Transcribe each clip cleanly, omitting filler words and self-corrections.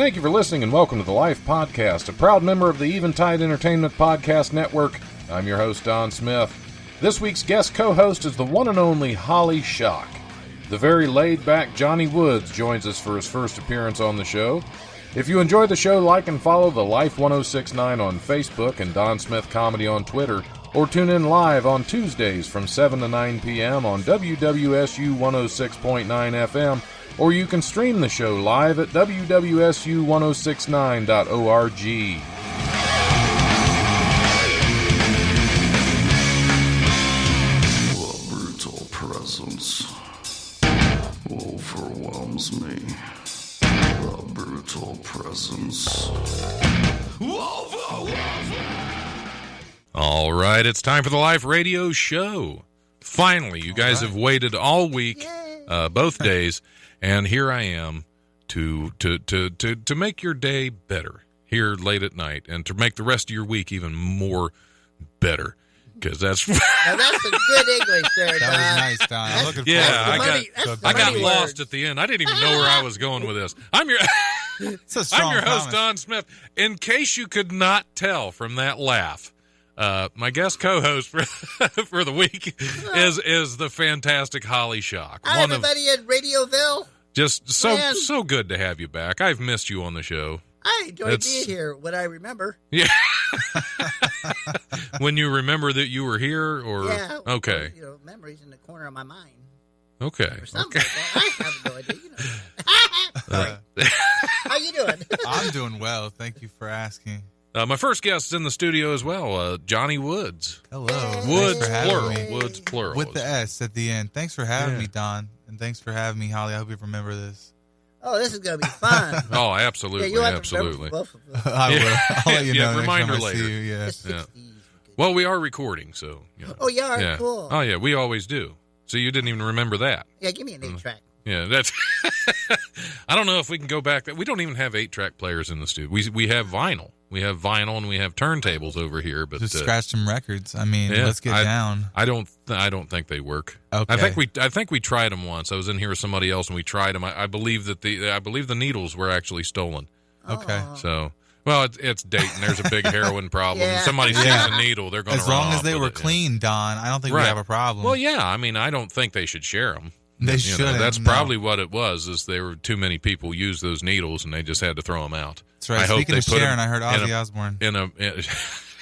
Thank you for listening and welcome to the Life Podcast, a proud member of the Eventide Entertainment Podcast Network. I'm your host, Don Smith. This week's guest co-host is the one and only Holly Shock. The very laid-back Johnny Woods joins us for his first appearance on the show. If you enjoy the show, like and follow the Life 1069 on Facebook and Don Smith Comedy on Twitter, or tune in live on Tuesdays from 7 to 9 p.m. on WWSU 106.9 FM, or you can stream the show live at wwsu1069.org. The brutal presence overwhelms me. The brutal presence overwhelms me. All right, it's time for the Life Radio Show. Finally, you guys have waited all week, both days, and here I am to make your day better here late at night, and to make the rest of your week even more better. Because that's now that's a good English there, Don. That was nice, Don. I'm looking forward yeah, to I got lost at the end. I didn't even know where I was going with this. I'm your host, Don Smith. In case you could not tell from that laugh, my guest co-host for the week is the fantastic Holly Shock. Hi, everybody at Radioville. Just so good to have you back. I've missed you on the show. I enjoy being here. What I remember. Yeah. When you remember that you were here, or okay, memories in the corner of my mind. Okay. Or something like that. I have no idea. How you doing? I'm doing well. Thank you for asking. My first guest is in the studio as well, Johnny Woods. Hello. Woods, plural. Woods, plural. With the S at the end. Thanks for having me, Don. And thanks for having me, Holly. I hope you remember this. Oh, this is going to be fun. Oh, absolutely. Yeah, you'll have absolutely. To both of us. I will. I'll let you know next reminder time I later. see you. Yeah. Well, we are recording, so. Oh, you are? Yeah. Cool. Oh, yeah, we always do. So you didn't even remember that. Yeah, give me an 8-track. Yeah, that's. I don't know if we can go back. We don't even have 8-track players in the studio. We have vinyl. We have vinyl and we have turntables over here. But just scratch some records. I mean, let's get down. I don't think they work. Okay. I think we tried them once. I was in here with somebody else and we tried them. I believe that the needles were actually stolen. Okay. So. Well, it's Dayton. There's a big heroin problem. Yeah. Somebody sees a needle, they're going to As run long as off they with were it, clean, Don, I don't think we have a problem. Well, yeah. I mean, I don't think they should share them. They shouldn't. That's probably what it was. Is there were too many people use those needles, and they just had to throw them out. That's right. I Speaking of sharing, I heard Ozzy Osbourne.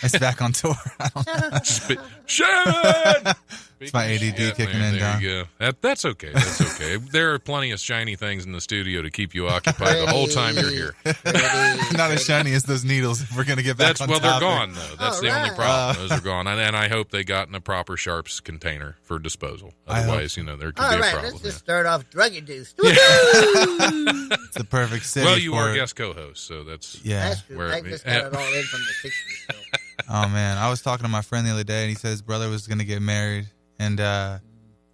It's back on tour. I don't know. Sharon! It's my ADD kicking in, Don. There you go. That's okay. That's okay. There are plenty of shiny things in the studio to keep you occupied the whole time you're here. Not as shiny as those needles. If we're going to get back on topic. They're gone, though. That's the only problem. Those are gone. And I hope they got in a proper Sharps container for disposal. Otherwise, there could be a problem. Let's just start off drug-induced. It's the perfect city. Well, you are guest co-host, so that's... Yeah. That's true. I just got it all in from the 60s. So. Oh, man. I was talking to my friend the other day, and he said his brother was going to get married. And I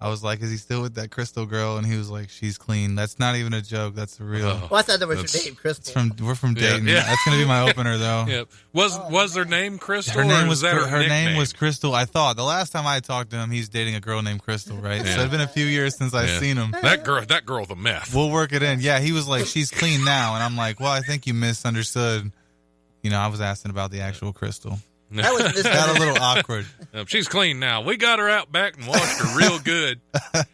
was like, is he still with that Crystal girl? And he was like, she's clean. That's not even a joke. That's the real. Well, I thought that was your name, Crystal. We're from Dayton. Yeah. That's going to be my opener, though. Yeah. Was their name Crystal? Her name her name was Crystal. I thought the last time I talked to him, he's dating a girl named Crystal, right? Yeah. So it's been a few years since I've seen him. That girl, the meth. We'll work it in. Yeah, he was like, she's clean now, and I'm like, well, I think you misunderstood. I was asking about the actual Crystal. That got a little awkward. She's clean now. We got her out back and washed her real good.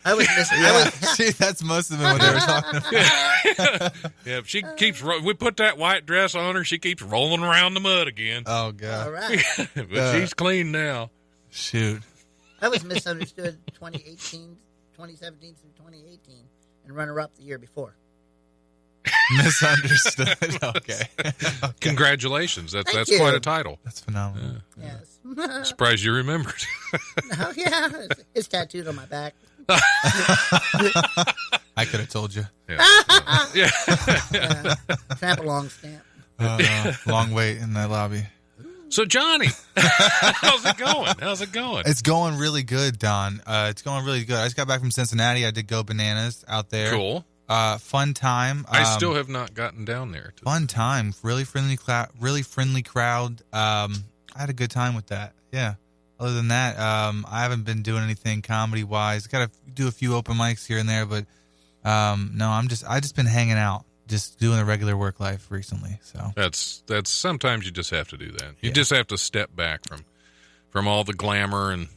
That's most of it what they were talking about. Yeah, she keeps. We put that white dress on her. She keeps rolling around the mud again. Oh God! All right, but she's clean now. Shoot, I was misunderstood 2017 through 2018, and runner-up the year before. Misunderstood. Okay. Congratulations. That's you. quite a title. That's phenomenal. Yeah. Yes. Surprised you remembered. Oh, yeah. It's tattooed on my back. I could have told you. Yeah. Tramp along stamp. Long wait in that lobby. So, Johnny, how's it going? It's going really good, Don. It's going really good. I just got back from Cincinnati. I did Go Bananas out there. Cool. Fun time. I still have not gotten down there. Fun time. Really friendly crowd. I had a good time with that. Yeah. Other than that, I haven't been doing anything comedy-wise. Got to do a few open mics here and there, but no, I just been hanging out, just doing the regular work life recently. So That's sometimes you just have to do that. You just have to step back from all the glamour and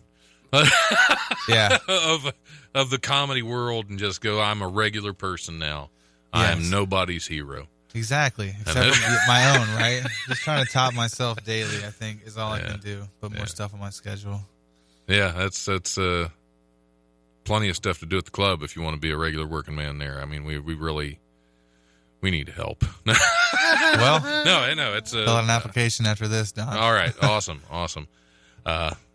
yeah, of the comedy world and just go, I'm a regular person now. I am nobody's hero. Exactly. Except for my own, right? Just trying to top myself daily, I think, is all I can do. Put more stuff on my schedule. Yeah, that's plenty of stuff to do at the club if you want to be a regular working man there. I mean, we really need help. Well, no, it's fill out an application after this, Don. all right. Awesome.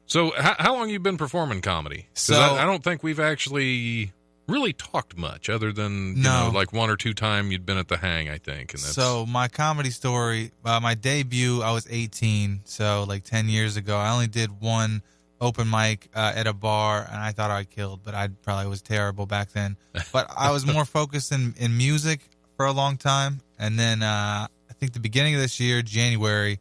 So how long you been performing comedy? 'Cause So I don't think we've actually really talked much other than you know, like one or two times you'd been at the Hang, I think. And that's, so my comedy story, my debut, I was 18, so like 10 years ago. I only did one open mic at a bar, and I thought I killed, but I probably was terrible back then. But I was more focused in music for a long time, and then I think the beginning of this year, January,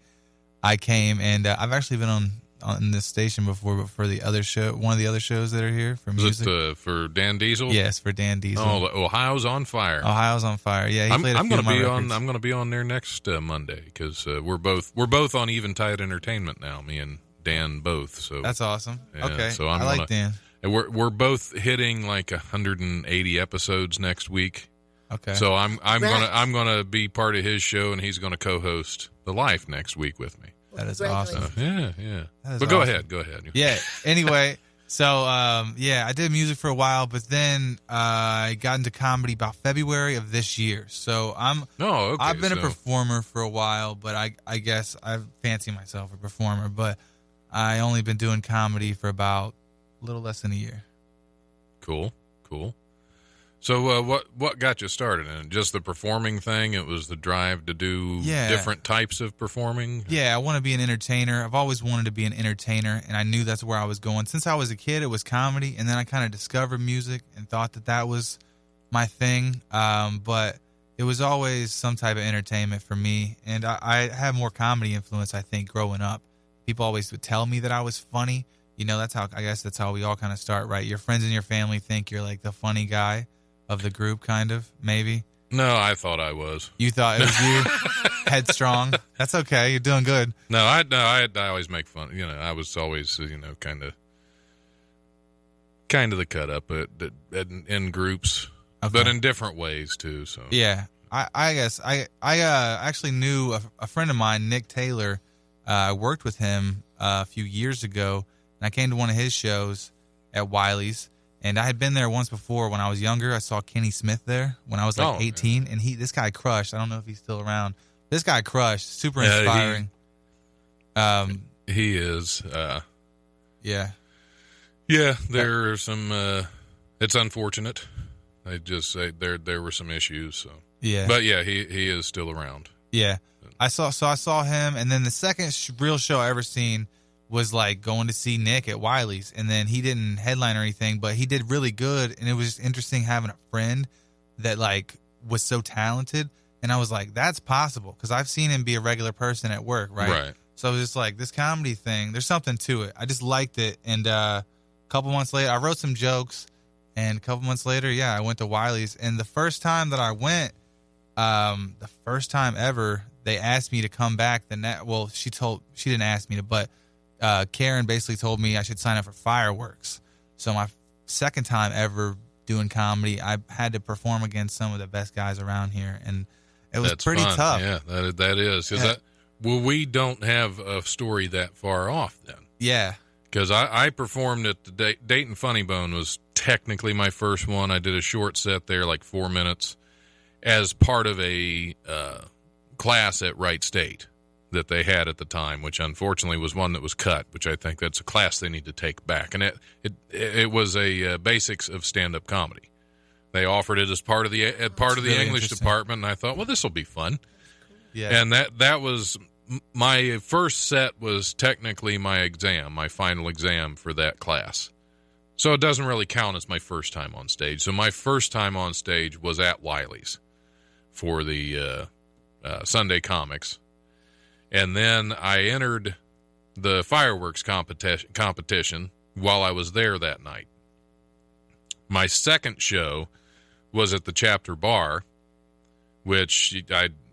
I came, and I've actually been on this station before, but for the other show, one of the other shows that are here for music. is it for Dan Diesel? Yes, for Dan Diesel. Oh, Ohio's on fire. Ohio's on fire. Yeah, he played a I'm few going of to my be records. I'm going to be on there next Monday because we're both on Eventide Entertainment now. Me and Dan both. So That's awesome. yeah, Okay, so I like Dan. And we're both hitting like 180 episodes next week. Okay. So I'm gonna be part of his show, and he's gonna co-host The Life next week with me. That is awesome. Yeah. That is But go awesome. ahead. Yeah. Anyway, so I did music for a while, but then I got into comedy about February of this year. So I've been a performer for a while, but I guess I fancy myself a performer, but I only been doing comedy for about a little less than a year. Cool. So what got you started in it? Just the performing thing? It was the drive to do different types of performing? Yeah, I want to be an entertainer. I've always wanted to be an entertainer, and I knew that's where I was going. Since I was a kid, it was comedy, and then I kind of discovered music and thought that was my thing. But it was always some type of entertainment for me, and I had more comedy influence, I think, growing up. People always would tell me that I was funny. You know, that's how we all kind of start, right? Your friends and your family think you're like the funny guy of the group, kind of, maybe. No, I thought I was. You thought it was you? Headstrong. That's okay. You're doing good. No, I always make fun. You know, I was always, you know, kind of the cut up in groups, but in different ways too. So yeah, I guess I actually knew a friend of mine, Nick Taylor. I worked with him a few years ago, and I came to one of his shows at Wiley's. And I had been there once before when I was younger. I saw Kenny Smith there when I was like 18, and this guy crushed. I don't know if he's still around. This guy crushed. Super inspiring. He is. Yeah. Yeah, there are some. It's unfortunate. I just say there were some issues. So yeah, but yeah, he is still around. Yeah, I saw him, and then the second real show I ever seen was like going to see Nick at Wiley's, and then he didn't headline or anything, but he did really good, and it was just interesting having a friend that like was so talented, and I was like, that's possible, because I've seen him be a regular person at work, right? So it was just like, this comedy thing, there's something to it. I just liked it, and a couple months later, I wrote some jokes, and a couple months later, I went to Wiley's, and the first time that I went, the first time ever, they asked me to come back. She didn't ask me to, but Karen basically told me I should sign up for Fireworks. So my second time ever doing comedy, I had to perform against some of the best guys around here, and it was pretty tough. Yeah, that is. We don't have a story that far off then. Yeah. Because I performed at the Dayton Funny Bone was technically my first one. I did a short set there, like 4 minutes, as part of a class at Wright State that they had at the time, which unfortunately was one that was cut, which I think that's a class they need to take back. And it was a basics of stand-up comedy. They offered it as part of the really English department, and I thought, well, this will be fun. Yeah. And that was my first set was technically my final exam for that class. So it doesn't really count as my first time on stage. So my first time on stage was at Wiley's for the Sunday Comics. And then I entered the fireworks competition while I was there that night. My second show was at the Chapter Bar, which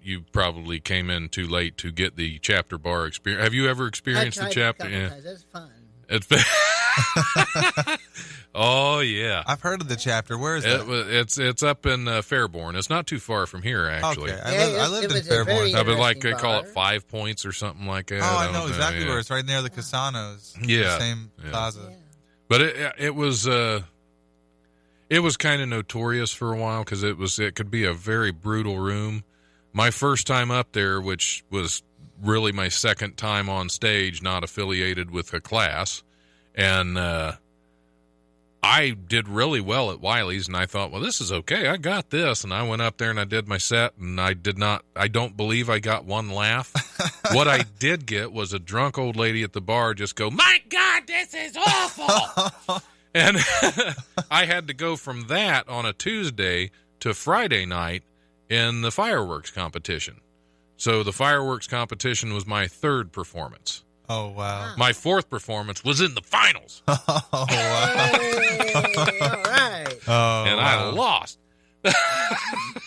you probably came in too late to get the chapter bar experience. Have you ever experienced the chapter? Yeah, that's fun. It's oh yeah, I've heard of the chapter. Where is that? It's up in Fairborn. It's not too far from here, actually. Okay, I lived in Fairborn. But like they call it 5 Points or something like that. Oh, I know exactly where it's right near the Casanos. Yeah, the same plaza. Yeah. But it was kind of notorious for a while because it could be a very brutal room. My first time up there, which was really my second time on stage, not affiliated with a class, and I did really well at Wiley's, and I thought, well, this is okay. I got this, and I went up there and I did my set, and I don't believe I got one laugh. What I did get was a drunk old lady at the bar just go, "My God, this is awful." And I had to go from that on a Tuesday to Friday night in the fireworks competition. So the fireworks competition was my third performance. Oh, wow. My fourth performance was in the finals. Oh, wow. Hey, all right. Oh, And I lost.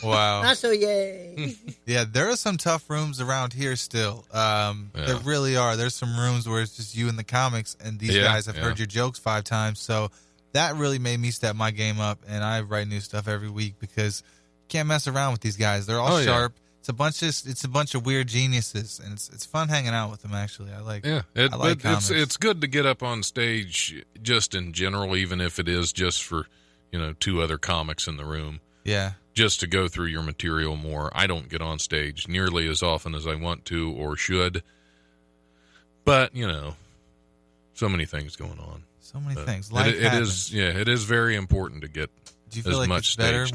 Wow. Not so yay. Yeah, there are some tough rooms around here still. There really are. There's some rooms where it's just you and the comics, and these guys have heard your jokes 5 times. So that really made me step my game up, and I write new stuff every week because you can't mess around with these guys. They're all sharp. Yeah. It's a bunch of weird geniuses, and it's fun hanging out with them. Actually, I like. Yeah, I like comics. It's good to get up on stage just in general, even if it is just for 2 other comics in the room. Yeah, just to go through your material more. I don't get on stage nearly as often as I want to or should, but so many things going on. So many things. It is very important to get. Do you feel like it's better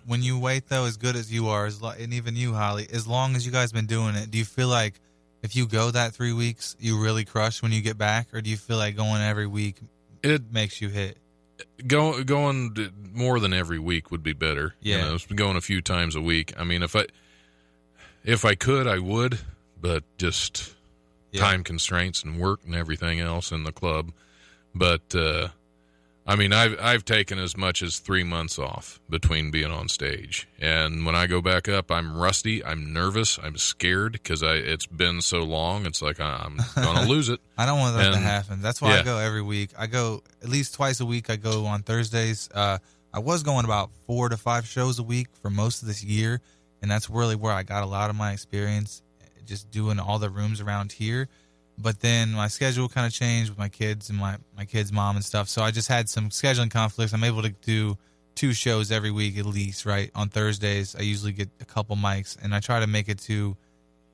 when you wait, though, as good as you are, and even you, Holly, as long as you guys been doing it, do you feel like if you go that 3 weeks, you really crush when you get back, or do you feel like going every week makes you hit? Going more than every week would be better. Yeah. Going a few times a week. I mean, if I could, I would, but just time constraints and work and everything else in the club. But I mean, I've taken as much as 3 months off between being on stage, and when I go back up, I'm rusty, I'm nervous, I'm scared because it's been so long. It's like I'm gonna lose it. I don't want that to happen. That's why I go every week. I go at least twice a week. I go on Thursdays. I was going about 4 to 5 shows a week for most of this year, and that's really where I got a lot of my experience, just doing all the rooms around here. But then my schedule kind of changed with my kids and my kids' mom and stuff. So I just had some scheduling conflicts. I'm able to do 2 shows every week at least, right? On Thursdays, I usually get a couple mics, and I try to make it to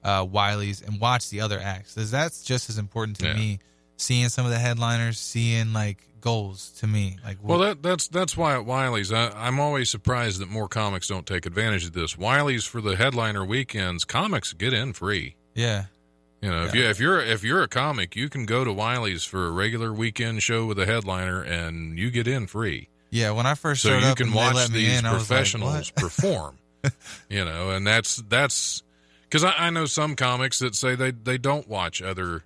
Wiley's and watch the other acts. Because that's just as important to me, seeing some of the headliners, seeing, like, goals to me. Well, that's why at Wiley's, I'm always surprised that more comics don't take advantage of this. Wiley's, for the headliner weekends, comics get in free. Yeah. If you're a comic, you can go to Wiley's for a regular weekend show with a headliner, and you get in free. Yeah, when I first showed up, so you can watch these professionals like, perform. And that's because I know some comics that say they don't watch other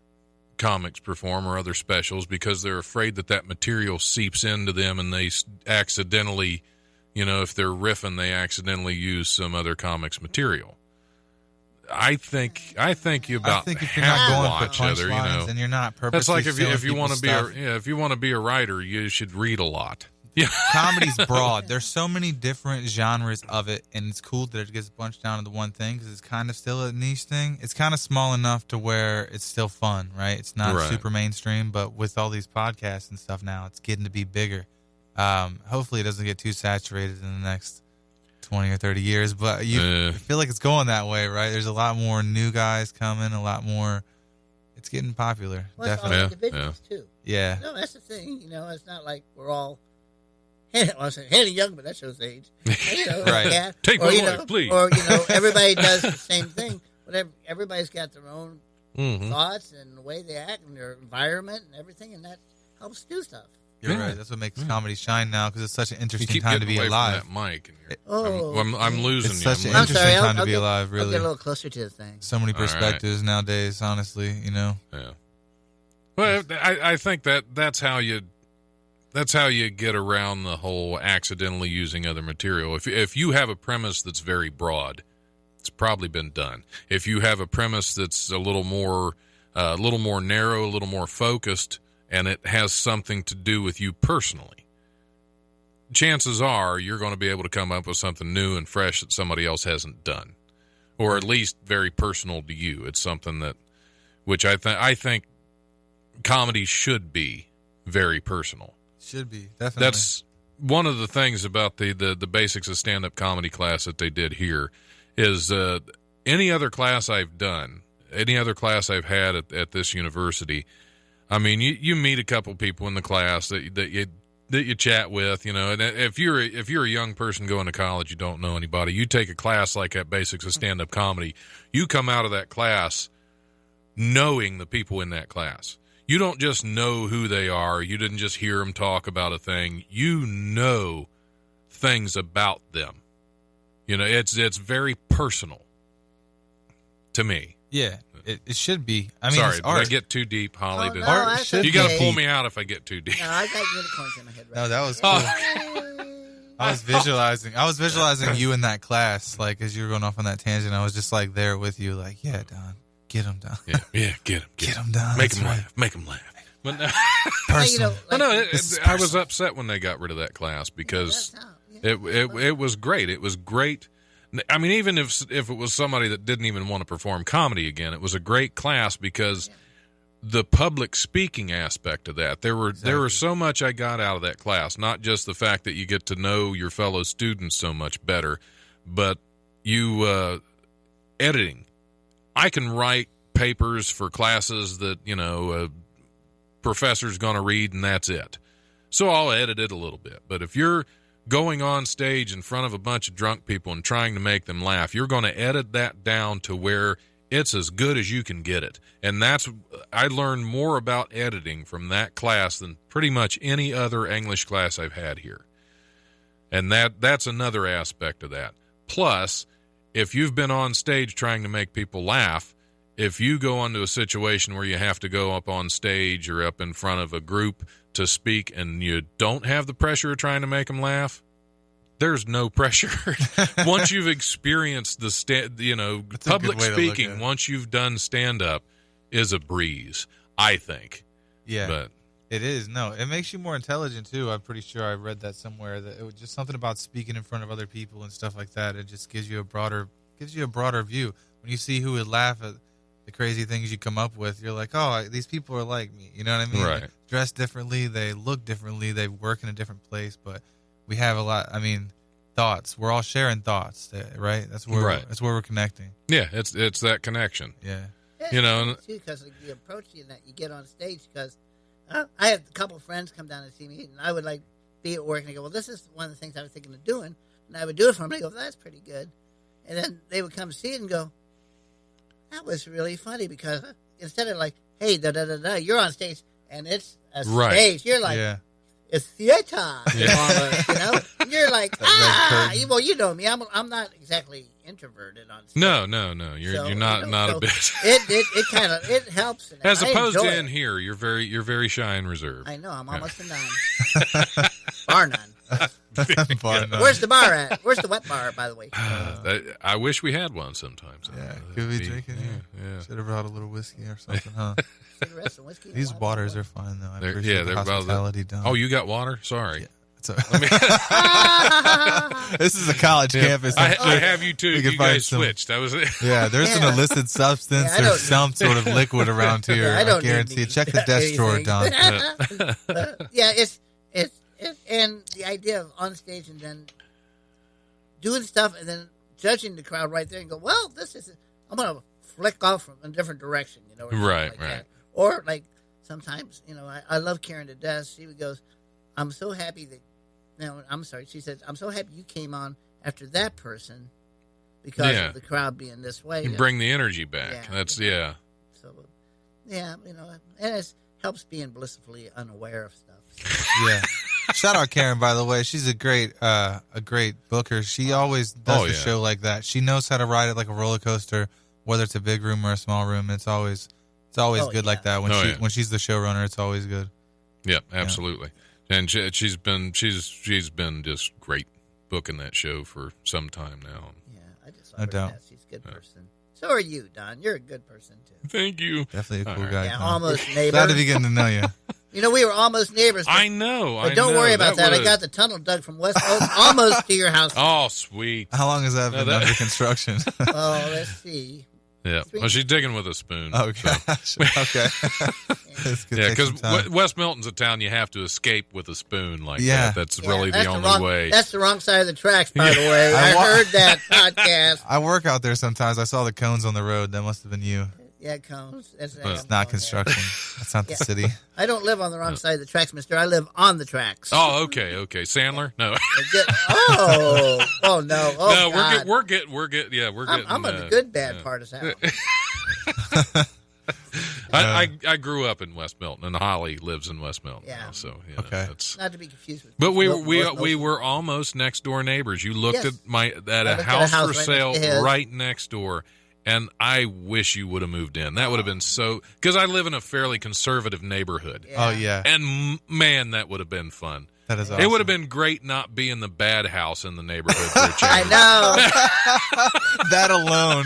comics perform or other specials because they're afraid that material seeps into them, and they accidentally, if they're riffing, they accidentally use some other comic's material. I think you about if you're not going watch for other, and you're not purposely. That's like if you want to be stuff. if you want to be a writer, you should read a lot. Yeah, comedy's broad. There's so many different genres of it, and it's cool that it gets bunched down into one thing because it's kind of still a niche thing. It's kind of small enough to where it's still fun, right? It's not super mainstream, but with all these podcasts and stuff now, it's getting to be bigger. Hopefully, it doesn't get too saturated in the next 20 or 30 years, but I feel like it's going that way, right? There's a lot more new guys coming, a lot more. It's getting popular, definitely. All individuals too. Yeah. No, that's the thing. It's not like we're all. I was saying young, but that shows age. Right. Yeah. Take my wife, please. Or everybody does the same thing. But everybody's got their own thoughts and the way they act and their environment and everything, and that helps do stuff. You're right. That's what makes comedy shine now because it's such an interesting time to be alive. From that mic, I'm losing it's you. Such an interesting time to be alive. Really, I'll get a little closer to the thing. So many perspectives nowadays. Honestly, Yeah. Well, I think that's how you get around the whole accidentally using other material. If you have a premise that's very broad, It's probably been done. If you have a premise that's a little more narrow, a little more focused, and it has something to do with you personally, chances are you're going to be able to come up with something new and fresh that somebody else hasn't done, or at least very personal to you. It's something that, which I think comedy should be very personal. Should be, definitely. That's one of the things about the basics of stand-up comedy class that they did here is any other class I've done, any other class I've had at this university, I mean, you meet a couple people in the class that you chat with, and if you're a young person going to college, you don't know anybody, you take a class like that, basics of stand-up comedy, you come out of that class knowing the people in that class. You don't just know who they are. You didn't just hear them talk about a thing. You know things about them. It's very personal to me. Yeah, it should be. I mean, sorry, did I get too deep, Holly? Oh, no, Art should you got to okay. pull me out if I get too deep. No, I got unicorns in my head right No, that was now. I was visualizing you in that class, like as you were going off on that tangent. I was just like there with you, like, yeah, Don, get him, Don. Yeah, get Get him, Don. Make That's him right. laugh. Make him laugh. But no, Personal. I was upset when they got rid of that class because it was great. It was great. I mean, even if it was somebody that didn't even want to perform comedy again, it was a great class because the public speaking aspect of that, there was so much I got out of that class, not just the fact that you get to know your fellow students so much better, but you editing. I can write papers for classes that, a professor's going to read and that's it. So I'll edit it a little bit. But if you're going on stage in front of a bunch of drunk people and trying to make them laugh, you're going to edit that down to where it's as good as you can get it. And I learned more about editing from that class than pretty much any other English class I've had here. And that's another aspect of that. Plus, if you've been on stage trying to make people laugh, if you go into a situation where you have to go up on stage or up in front of a group to speak and you don't have the pressure of trying to make them laugh, there's no pressure. Once you've experienced public speaking, once you've done stand-up, is a breeze, I think. Yeah, but it is. No, it makes you more intelligent too. I'm pretty sure I read that somewhere, that it was just something about speaking in front of other people and stuff like that. It just gives you a broader view. When you see who would laugh at the crazy things you come up with, you're like, oh, these people are like me. You know what I mean? Right. They dress differently, they look differently, they work in a different place, but we have a lot. I mean, thoughts. We're all sharing thoughts, right? That's where we're connecting. Yeah, it's that connection. Yeah. Because the approach that you get on stage, because I had a couple of friends come down and see me, and I would be at work and I go, well, this is one of the things I was thinking of doing, and I would do it for them. And I go, that's pretty good, and then they would come see it and go, that was really funny, because instead of like, hey, da da da da, you're on stage and it's a stage, you're like, it's theater, and you're like, well, you know me, I'm not exactly introverted on stage. No, you're not a bit. It kind of helps. As opposed to in here, you're very shy and reserved. I know, I'm almost a nine, bar none. Bar none. Where's the bar at? Where's the wet bar, by the way? I wish we had one sometimes. Yeah, could we drink it? Yeah. Should have brought a little whiskey or something, huh? Cigarettes and whiskey. These waters are fine though. I They're appreciate the about hospitality done. Oh, you got water? Sorry. Yeah. This is a college campus. I have you too. You guys switched. That was it. Yeah, there's an illicit substance. There's some sort of liquid around here. I don't guarantee. need Check the desk drawer, Don. It's and the idea of on stage and then doing stuff and then judging the crowd right there and go, well, I'm going to flick off from a different direction, or right. that. Or like sometimes, I love Karen to death. She goes, I'm so happy that. No, I'm sorry. She says, I'm so happy you came on after that person because of the crowd being this way. You bring the energy back. Yeah. That's, So, and it helps being blissfully unaware of stuff. So. Yeah. Shout out Karen, by the way. She's a great booker. She always does the show like that. She knows how to ride it like a roller coaster, whether it's a big room or a small room. It's always good like that. When she's the showrunner, it's always good. Yeah, absolutely. And she's been just great booking that show for some time now. Yeah, I just No love her doubt. to death. She's a good person. So are you, Don. You're a good person, too. Thank you. Definitely a cool All guy. Yeah, Tom. almost neighbor. Glad to be getting to know you. You know, we were almost neighbors. I know. But don't worry about that. I got the tunnel dug from West Oak almost to your house. Oh, sweet. How long has that been under construction? Oh, let's see. Yeah. Well, she's digging with a spoon. Oh, gosh. Okay. This could Yeah, take some because time. West Milton's a town you have to escape with a spoon like Yeah. that. That's Yeah, really that's the only wrong, way. That's the wrong side of the tracks, by the way. I heard that podcast. I work out there sometimes. I saw the cones on the road. That must have been you. Yeah, it comes. It's not construction. That's not the Yeah. city. I don't live on the wrong side of the tracks, mister. I live on the tracks. Oh, okay. Sandler? No. Oh, no. Oh, no, God. we're getting. I'm on the good bad part of town. I grew up in West Milton, and Holly lives in West Milton. Yeah. Now, so Okay. that's. Not to be confused with. But we North were almost next door neighbors. You looked Yes. at a looked house for right sale next to his. right next door, and I wish you would have moved in. That would have been so, because I live in a fairly conservative neighborhood, Yeah. Oh, yeah. and man, that would have been fun. That is awesome. It would have been great not being the bad house in the neighborhood for a change. I know. That alone.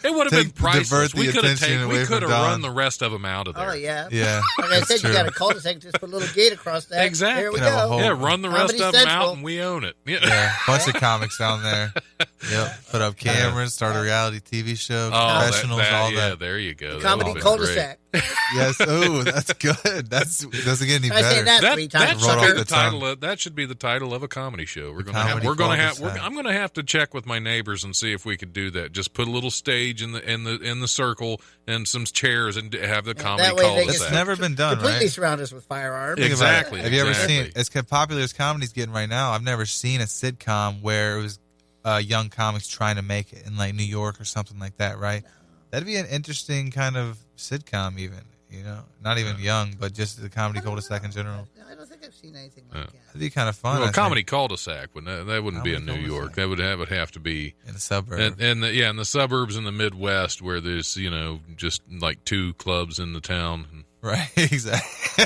It would have been priceless. Divert the We could have attention away we from could have Don. run the rest of them out of there. Oh, yeah. Yeah. Like I that's said, true. you got a cul-de-sac, just put a little gate across that. Exactly. There we Can have a go. whole- Yeah, run the rest Comedy of them Central. out, and we own it. Yeah. Yeah, bunch of comics down there. Yep, put up cameras, start a reality TV show, professionals, all yeah, that. there you go. That Comedy would've been cul-de-sac. Yes, oh, that's good. That's doesn't get any I say better. that That, 3 that times. Roll off should be the the title. That should be the title of a comedy show. We're gonna have. Comedy We're gonna have. cul-de-sac. I'm gonna have to check with my neighbors and see if we could do that. Just put a little stage in the circle and some chairs and have the comedy that way they can- cul-de-sac. It's never been done, Completely right? surround us with firearms. Think about it. Exactly. Have you ever exactly. seen, as popular as comedy's getting right now, I've never seen a sitcom where it was young comics trying to make it in like New York or something like that, right? That'd be an interesting kind of sitcom even, you know? Not even young, but just the comedy cul-de-sac in general. No, I don't think I've seen anything like that. That'd be kind of fun. Well, I think, comedy cul-de-sac, but that wouldn't be in New Comedy York. cul-de-sac. That would have to be in the suburbs. in the suburbs in the Midwest where there's just like 2 clubs in the town. Right, exactly.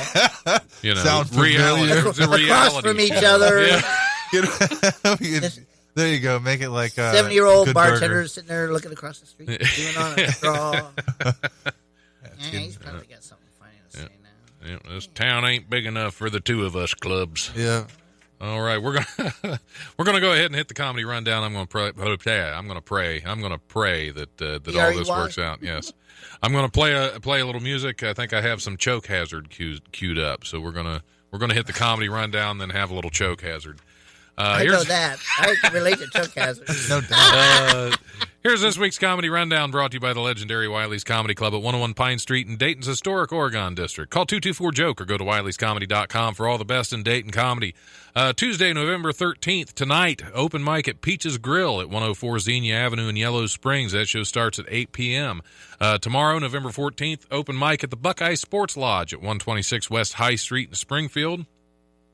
Reality. Sound familiar? It's a reality Across from each show. other. Yeah. There you go. Make it like a 70-year-old Good bartender Burger. sitting there looking across the street, doing on a straw. He's probably got something funny to say now. Yeah, this town ain't big enough for the 2 of us clubs. Yeah. All right, we're gonna go ahead and hit the comedy rundown. I'm gonna pray. I'm gonna pray that all this works out. Yes, I'm gonna play a little music. I think I have some choke hazard queued up. So we're gonna hit the comedy rundown, then have a little choke hazard. I know that. I can relate to choke hazard. No doubt. Here's this week's Comedy Rundown, brought to you by the legendary Wiley's Comedy Club at 101 Pine Street in Dayton's historic Oregon District. Call 224-JOKE or go to wileyscomedy.com for all the best in Dayton comedy. Tuesday, November 13th, tonight, open mic at Peach's Grill at 104 Xenia Avenue in Yellow Springs. That show starts at 8 p.m. Tomorrow, November 14th, open mic at the Buckeye Sports Lodge at 126 West High Street in Springfield.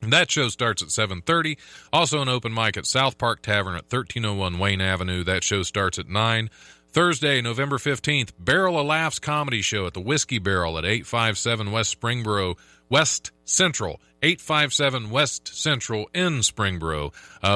That show starts at 7:30. Also an open mic at South Park Tavern at 1301 Wayne Avenue. That show starts at 9. Thursday, November 15th, Barrel of Laughs Comedy Show at the Whiskey Barrel at 857 West Springboro, West Central. 857 West Central in Springboro,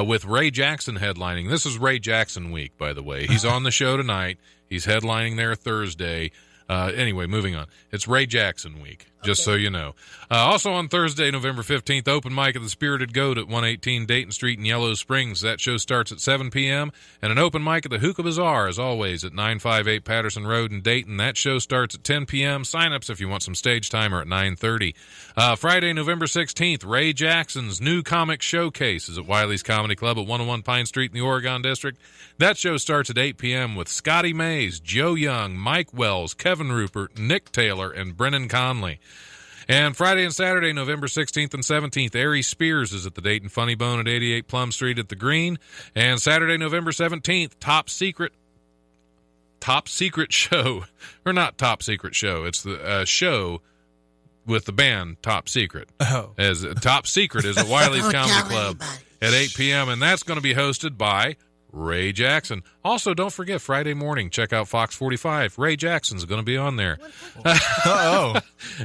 with Ray Jackson headlining. This is Ray Jackson week, by the way. He's on the show tonight. He's headlining there Thursday. Anyway, moving on. It's Ray Jackson week, just so you know. Also on Thursday, November 15th, open mic at the Spirited Goat at 118 Dayton Street in Yellow Springs. That show starts at 7 p.m. And an open mic at the Hookah Bazaar, as always, at 958 Patterson Road in Dayton. That show starts at 10 p.m. Sign-ups if you want some stage time are at 9:30. Friday, November 16th, Ray Jackson's new comic showcase is at Wiley's Comedy Club at 101 Pine Street in the Oregon District. That show starts at 8 p.m. with Scotty Mays, Joe Young, Mike Wells, Kevin Rupert, Nick Taylor, and Brennan Conley. And Friday and Saturday, November 16th and 17th, Aries Spears is at the Dayton Funny Bone at 88 Plum Street at the Green. And Saturday, November 17th, Top Secret Show, or not Top Secret Show, it's the show with the band Top Secret. Oh. As Top Secret is at Wiley's Don't Comedy tell Club anybody. at 8 p.m., and that's going to be hosted by Ray Jackson. Also, don't forget, Friday morning, check out Fox 45. Ray Jackson's going to be on there. Uh-oh.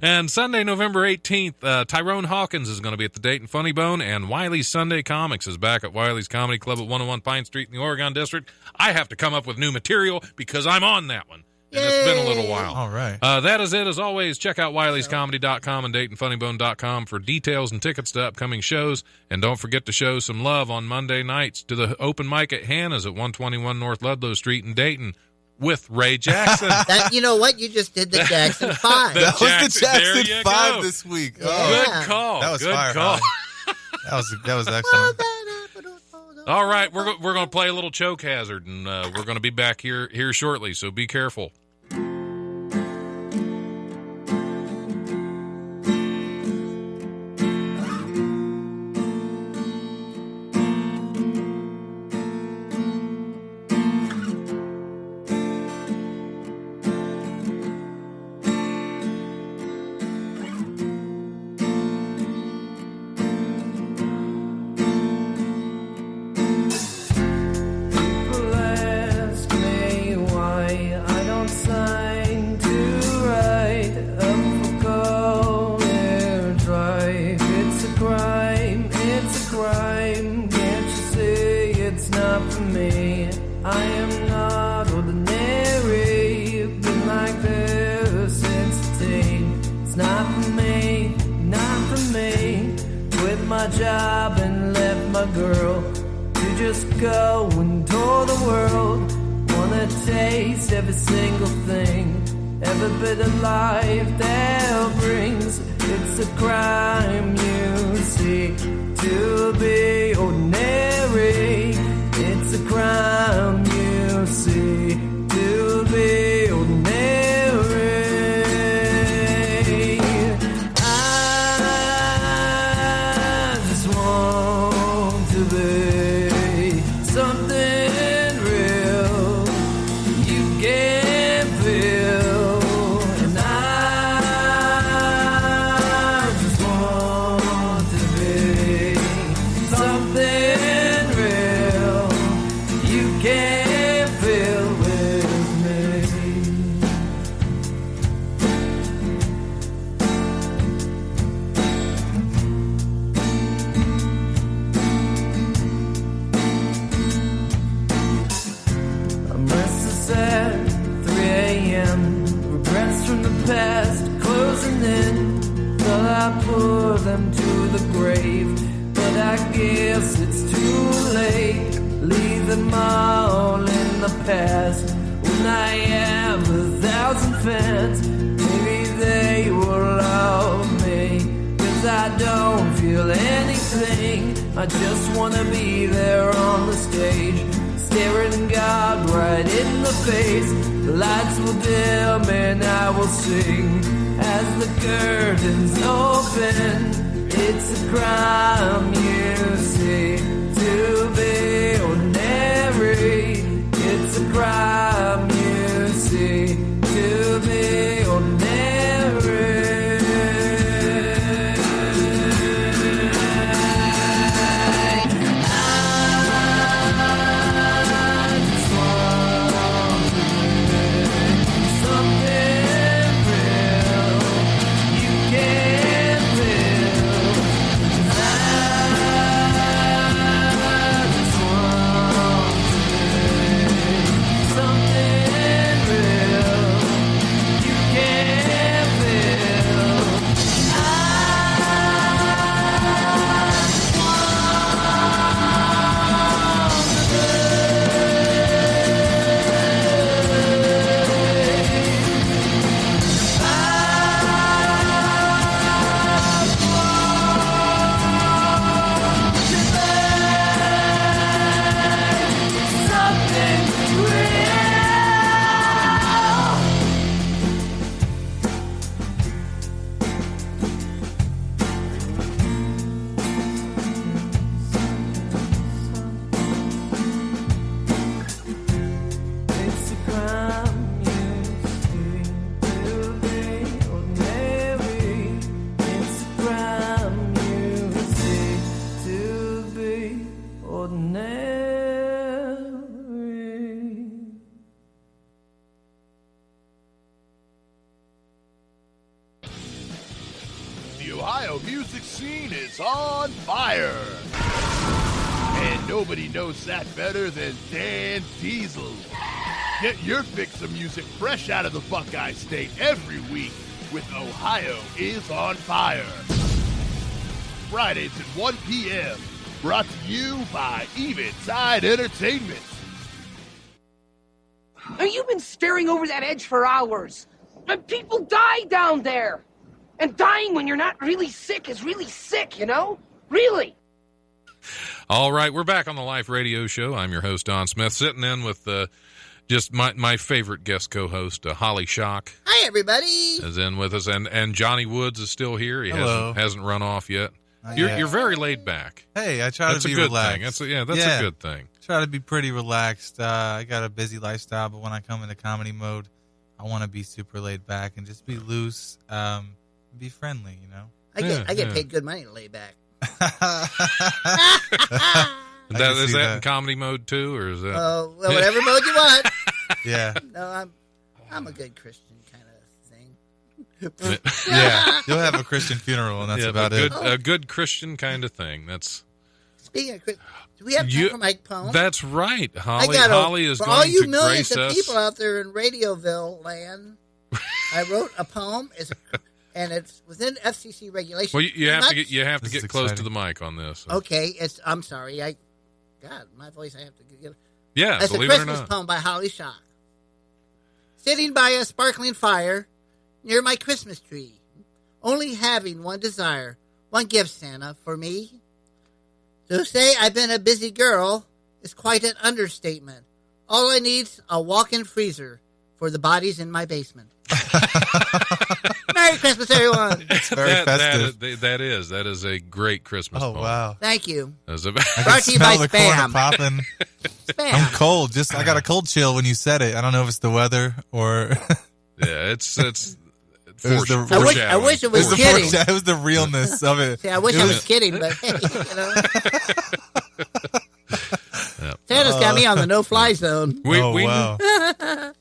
And Sunday, November 18th, Tyrone Hawkins is going to be at the Dayton Funny Bone, and Wiley's Sunday Comics is back at Wiley's Comedy Club at 101 Pine Street in the Oregon District. I have to come up with new material because I'm on that one. And it's been a little while. All right. That is it. As always, check out Wiley'sComedy.com and DaytonFunnyBone.com for details and tickets to upcoming shows. And don't forget to show some love on Monday nights to the open mic at Hannah's at 121 North Ludlow Street in Dayton with Ray Jackson. You know what? You just did the Jackson 5. That was the There Jackson you 5 go. this week. Yeah. Oh, Good call. that was Good fire. call. Holly. That was excellent. All right, we're going to play a little choke hazard, and we're going to be back here shortly, so be careful. People ask me why I don't sign to write up for Collier Drive. It's a crime, can't you see it's not for me? I am not ordinary, been like this since a teen. It's not for me, not for me. Quit my job and left my girl to just go and tour the world. Wanna taste every single thing, every bit of life that brings. It's a crime, you see, to be ordinary. It's a crime, you see, to be ordinary. I just want to be something real you can feel, and I just want to be something real you can feel with me. I'm restless at 3 a.m. Regrets from the past closing in. Thought I put them to the grave, but I guess it's too late. Leave them all in the past. When I have 1,000 fans, maybe they will love me. 'Cause I don't feel anything. I just wanna be there on the stage, staring God right in the face. The lights will dim and I will sing as the curtains open. It's a crime, you see, to be ordinary. It's a crime, you see, to be ordinary. It's a crime, you see, to be ordinary. It's a crime, you see, to be ordinary. music scene is on fire. And nobody knows that better than Dan Diesel. Get your fix of music fresh out of the Buckeye State every week with Ohio is on Fire. Fridays at 1 p.m. Brought to you by Eventide Entertainment. Now, you've been staring over that edge for hours. And people die down there. And dying when you're not really sick is really sick, you know? Really. All right, we're back on the Life Radio Show. I'm your host, Don Smith, sitting in with just my favorite guest co-host, Holly Shock. Hi, everybody. Is in with us, and Johnny Woods is still here. He Hello. hasn't run off yet. Yet. You're very laid back. Hey, I try That's to be a good relaxed. thing. That's a good thing. Try to be pretty relaxed. I got a busy lifestyle, but when I come into comedy mode, I want to be super laid back and just be loose, be friendly, you know? I get paid good money to lay back. Is that in comedy mode too, or is that? Well, whatever mode you want. Yeah. No, I'm a good Christian kind of thing. Yeah. You'll have a Christian funeral, and that's about it. A good Christian kind of thing. That's. Speaking of Christian, do we have time for my poem? That's right. Holly is for going all you to millions grace of us. people out there in Radioville land, I wrote a poem. And it's within FCC regulations. Well, you have to get This is close to exciting. the mic on this. Okay, I'm sorry. God, my voice. I have to get. Yeah, It's a believe it or Christmas not. poem by Holly Shock. Sitting by a sparkling fire near my Christmas tree, only having one desire, one gift, Santa, for me. To say I've been a busy girl is quite an understatement. All I need's a walk-in freezer for the bodies in my basement. Merry Christmas, everyone. It's very festive. That is a great Christmas Oh, poem. wow. Thank you. That's a- Brought to you by Smell the corn Spam. popping. Spam. I'm cold. I got a cold chill when you said it. I don't know if it's the weather or yeah, it's was the- I wish it was it was kidding. it was the realness of it. See, I wish It I was kidding, but hey, you know. Yeah. Santa's got me on the no-fly zone. Wow.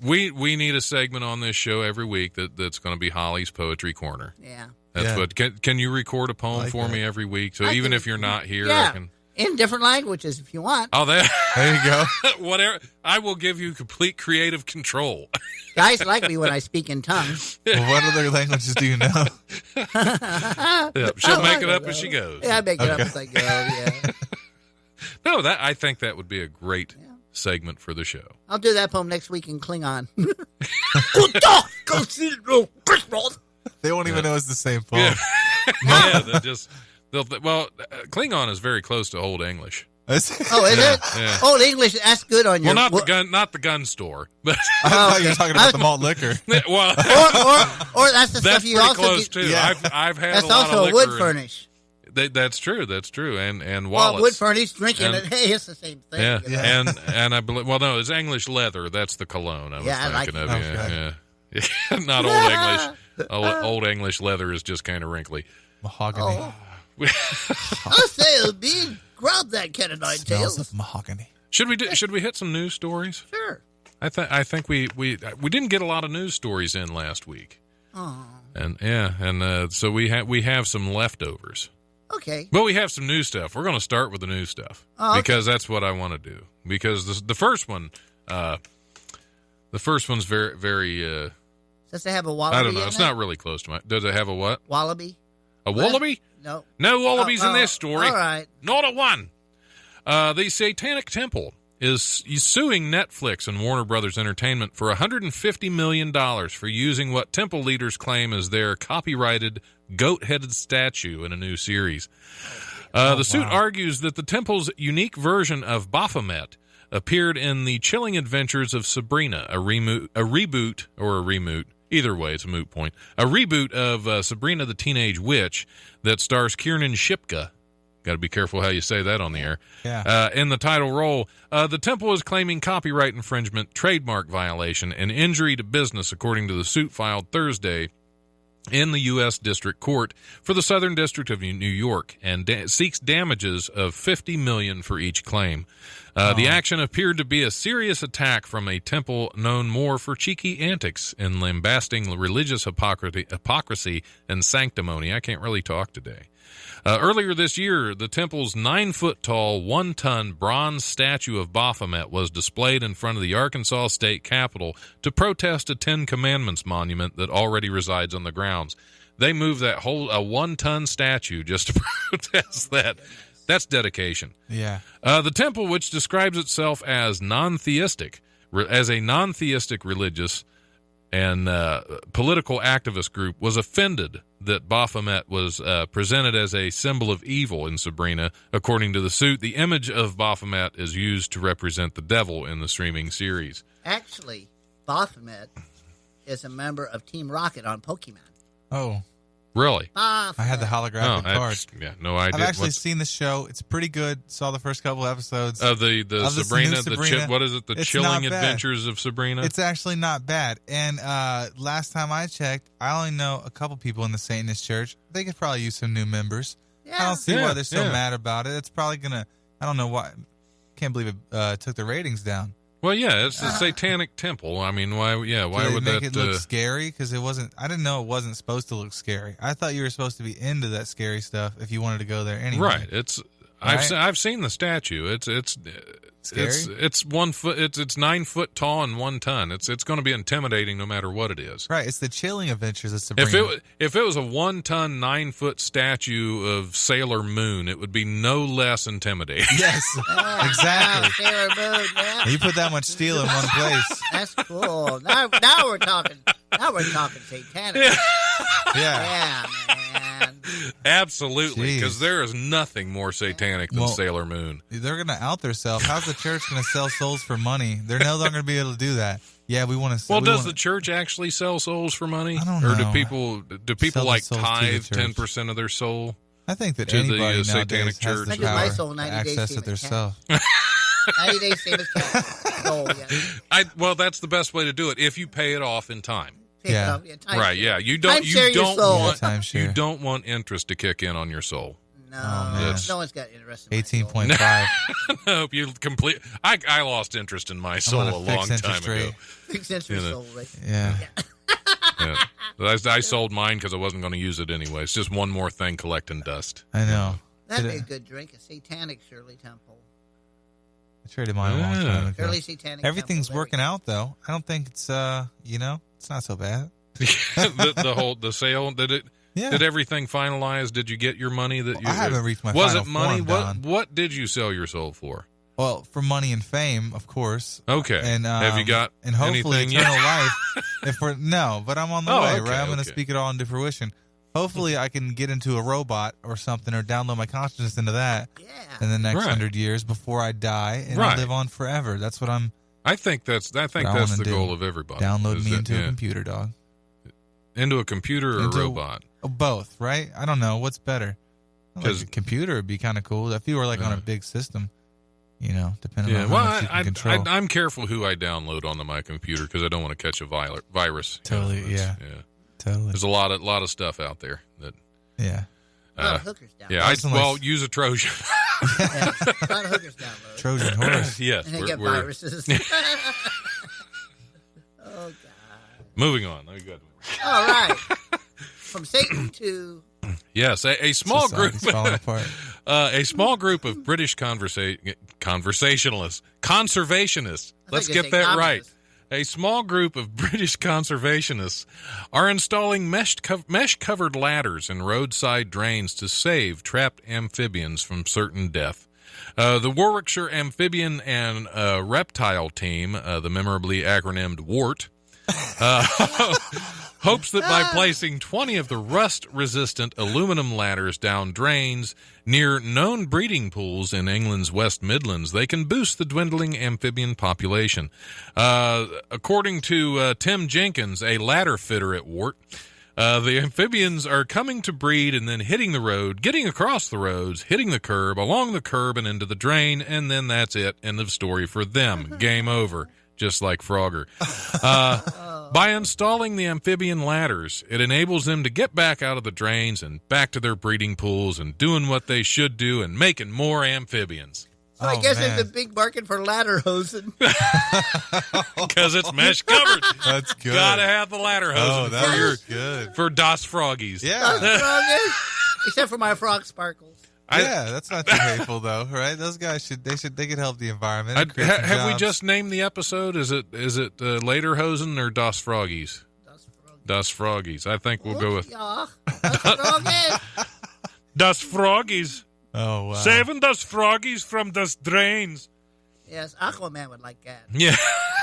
We need a segment on this show every week that's going to be Holly's Poetry Corner. Yeah. That's Yeah. what. Can you record a poem like for that. me every week? So I even can- if you're not here, Yeah. I can. In different languages, if you want. Oh, that. There you go. Whatever. I will give you complete creative control. Guys like me when I speak in tongues. Well, what other languages do you know? Yeah, she'll make it up as she goes. Yeah, I make it up Okay. as I go, yeah. No, I think that would be a great segment for the show. I'll do that poem next week in Klingon. They won't even know it's the same poem. Yeah, Klingon is very close to Old English. Oh, is it? Yeah. Old English, that's good on your... Well, not the gun store, but I thought you were talking about the malt liquor. well, Or that's the that's stuff you pretty also close get. too. Yeah. I've had That's a lot also of a wood liquor. furnish. That's true, and Well, wallets. wood furnish, drinking And- it. Hey, it's the same thing. Yeah, you know? and I believe. Well, no, it's English leather. That's the cologne I was Yeah, I like thinking it. of. Okay. Yeah. Not old English. Old English leather is just kind of wrinkly. Mahogany. Oh. I'll say, B, grab that cat of nine Smells tails. of mahogany. Should we hit some news stories? Sure. I think we didn't get a lot of news stories in last week. Oh, And so we have some leftovers. okay. Well, we have some new stuff. We're going to start with the new stuff Oh, okay. because that's what I want to do. Because the first one, the first one's very, very. Does it have a wallaby I don't know. in It's it? not really close to my. Does it have a what? Wallaby? A wallaby? No. No wallabies in Oh, this story. All right. Not a one. The Satanic Temple is suing Netflix and Warner Brothers Entertainment for $150 million for using what temple leaders claim is their copyrighted goat-headed statue in a new series. The suit argues that the temple's unique version of Baphomet appeared in The Chilling Adventures of Sabrina, a reboot, either way, it's a moot point, a reboot of Sabrina the Teenage Witch that stars Kiernan Shipka. Got to be careful how you say that on the air. Yeah. In the title role, the temple is claiming copyright infringement, trademark violation, and injury to business, according to the suit filed Thursday in the U.S. District Court for the Southern District of New York, and seeks damages of $50 million for each claim. The action appeared to be a serious attack from a temple known more for cheeky antics in lambasting religious hypocrisy and sanctimony. I can't really talk today. Earlier this year, the temple's 9-foot-tall, 1-ton bronze statue of Baphomet was displayed in front of the Arkansas State Capitol to protest a Ten Commandments monument that already resides on the grounds. They moved that whole a 1-ton statue just to protest that. That's dedication. Yeah. The temple, which describes itself as non-theistic, as a non-theistic religious and political activist group, was offended that Baphomet was presented as a symbol of evil in Sabrina. According to the suit, the image of Baphomet is used to represent the devil in the streaming series. Actually, Baphomet is a member of Team Rocket on Pokemon. Oh, Really? Baphomet. I had the holographic card. No idea. I've actually seen the show. It's pretty good. Saw the first couple episodes. Of the of Sabrina, new Sabrina. what is it? The It's Chilling not bad. Adventures of Sabrina? It's actually not bad. And last time I checked, I only know a couple people in the Satanist church. They could probably use some new members. I Yeah. don't see why they're so Yeah. mad about it. It's probably going to, I don't know why. Can't believe it took the ratings down. Well, yeah, it's the Satanic Temple. I mean, why? Yeah, why Did they would make that it look scary? Because it wasn't, I didn't know it wasn't supposed to look scary. I thought you were supposed to be into that scary stuff if you wanted to go there anyway. right? It's Right? I've seen the statue. Scary? It's 1 foot. It's 9 foot tall and 1 ton. It's going to be intimidating no matter what it is. Right. It's the chilling adventures of Sabrina. If it was a 1 ton 9 foot statue of Sailor Moon, it would be no less intimidating. Yes, exactly. Sailor Moon, man. You put that much steel in one place. That's cool. Now we're talking. Now we're talking satanic. Yeah. Yeah, man. Absolutely, Jeez. because there is nothing more satanic than Well, Sailor Moon. They're going to out themselves. How's the church going to sell souls for money? They're no longer going to be able to do that. Yeah, we want to sell. Well, does the church actually sell souls for money? I don't Or know. do people Sell the like souls to the tithe church. 10% of their soul? I think that to the, anybody nowadays Satanic has church? the I do my power soul to 90 days access it payment themselves. 90 days same as cash. Gold, yeah. Well, that's the best way to do it if you pay it off in time. Pick Yeah. it up. Yeah, time Right? share. Yeah, you Time share your soul. want Timeshare. you don't want interest to kick in on your soul. No, man. no one's got interest in my soul. 18.5. Nope, you complete. I lost interest in my soul on a a long fixed time interest ago. rate. Fixed interest You know. soul rate. Yeah. Yeah. I sold mine because I wasn't going to use it anyway. It's just one more thing collecting dust. I know. That'd Did be a it- good drink, a satanic Shirley Temple. I traded mine a long Yeah. time ago. Shirley satanic Everything's Temple. working out, though. I don't think it's, it's not so bad. the sale Yeah. did everything finalize? Did you get your money that you? I haven't reached my Was final it money? form, Don. What did you sell your soul for? Well, for money and fame, of course. Okay. And have you got and hopefully anything eternal yet? life. If we're no, but I'm on the Oh, way, okay, right? I'm going to okay. speak it all into fruition. Hopefully, I can get into a robot or something, or download my consciousness into that Yeah. in the next Right. 100 years before I die, and Right. I'll live on forever. That's what I'm. I think that's I the wanna do. goal of everybody. Download is me that- into yeah. a computer, dog. Into a computer or Into- a robot. Oh, both, right? I don't know what's better. Like 'Cause- a computer would be kind of cool if you were like on a Yeah. big system, depending Yeah, on well, how much you can control. I'm careful who I download onto my computer because I don't want to catch a virus. Totally, It's- yeah. Totally. There's a lot of stuff out there that. Yeah. A lot of hookers down. Yeah, Unless- use a Trojan. Yeah, a lot of hookers download. Trojan horse. Yes, And they get we're viruses. Oh, God. moving on. Oh, good. All right. From Satan to... Yes, a small group. Society's falling apart. A small group of British conversationalists, conservationists. I Let's thought you were get saying that right. communists. A small group of British conservationists are installing mesh-covered ladders in roadside drains to save trapped amphibians from certain death. The Warwickshire Amphibian and Reptile Team, the memorably acronymed WART, hopes that by placing 20 of the rust-resistant aluminum ladders down drains near known breeding pools in England's West Midlands, they can boost the dwindling amphibian population. According to Tim Jenkins, a ladder fitter at Wart, the amphibians are coming to breed and then hitting the road, getting across the roads, hitting the curb, along the curb and into the drain, and then that's it. End of story for them. Game over. Just like Frogger. By installing the amphibian ladders, it enables them to get back out of the drains and back to their breeding pools and doing what they should do and making more amphibians. So I Oh, guess man. there's a big market for ladder hosing. Because it's mesh covered. That's good. Gotta have the ladder hose Oh, that for was good. for DOS Froggies. Yeah. That's Except for my frog sparkles. Yeah, that's not too hateful though, right? Those guys they could help the environment. and create some Have we jobs. just named the episode? Is it Lederhosen or Das Froggies? Das Froggies. I think we'll go with Yeah. Das Froggies. Das Froggies. Oh wow. Saving Das Froggies from Das Drains. Yes, Aquaman would like that. Yeah.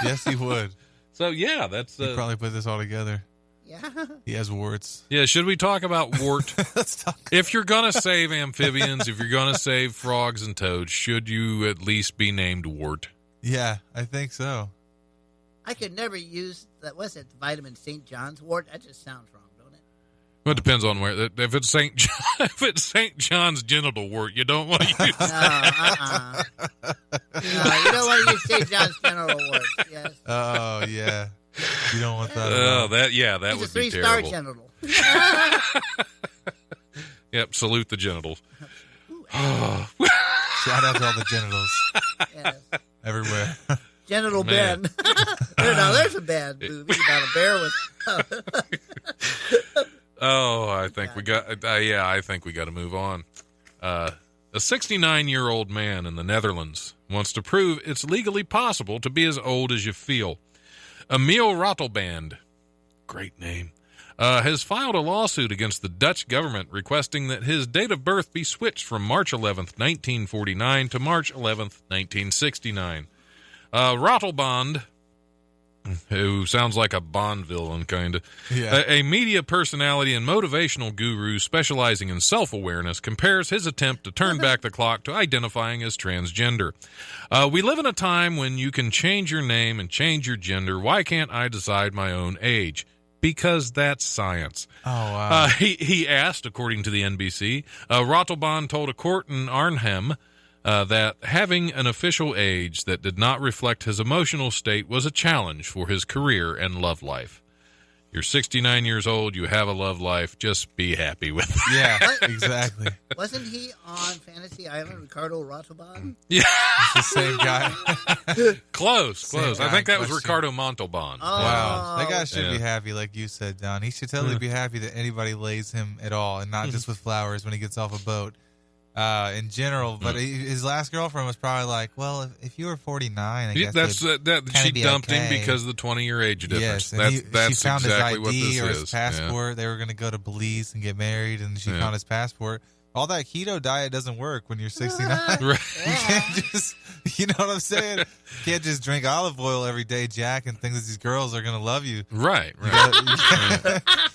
Yes, he would. So yeah, that's He probably put this all together. Yeah. He has warts. yeah. Should we talk about wart? Let's talk. If you're gonna save amphibians, if you're gonna save frogs and toads, should you at least be named Wart? Yeah, I think so. I could never use that. What's it? Vitamin St. John's wort. That just sounds wrong, don't it? Well, it depends on where. If it's if it's St. John's genital wort, you don't want to use. No, No, you don't want to use St. John's general wort. Yes. Oh yeah, you don't want that. at Oh, all. that He's would a be 3-star terrible. genital. Yep, salute the genitals. Shout out to all the genitals Yes. everywhere. Genital Man. Ben. There's a bad movie about a bear with. Oh, I think we got. I think we got to move on. A 69-year-old man in the Netherlands wants to prove it's legally possible to be as old as you feel. Emil Rottelband, great name, has filed a lawsuit against the Dutch government requesting that his date of birth be switched from March 11th, 1949 to March 11th, 1969. Rottelband, who sounds like a Bond villain, kind of, Yeah. a media personality and motivational guru specializing in self-awareness, compares his attempt to turn back the clock to identifying as transgender. We live in a time when you can change your name and change your gender. Why can't I decide my own age? Because that's science. Oh wow. He asked, according to the NBC. Rottelband told a court in Arnhem that having an official age that did not reflect his emotional state was a challenge for his career and love life. You're 69 years old, you have a love life, just be happy with it. Yeah, What? exactly. Wasn't he on Fantasy Island, Ricardo Rottelbahn? Yeah, It's the same guy. close. I think that was question. Ricardo Montalban. Oh. Wow, that guy should Yeah. be happy, like you said, Don. He should totally be happy that anybody lays him at all, and not just with flowers when he gets off a boat. In general, but his last girlfriend was probably like, "Well, if you were 49, I Yeah, guess that kinda she be dumped him okay. because of the 20-year age difference. Yes, and That's she found exactly his what ID this or is. his passport. They were going to go to Belize and get married, and she Yeah. found his passport. All that keto diet doesn't work when you're 69. Yeah. Right. You can't just, you know what I'm saying? You can't just drink olive oil every day, Jack, and think that these girls are going to love you. Right.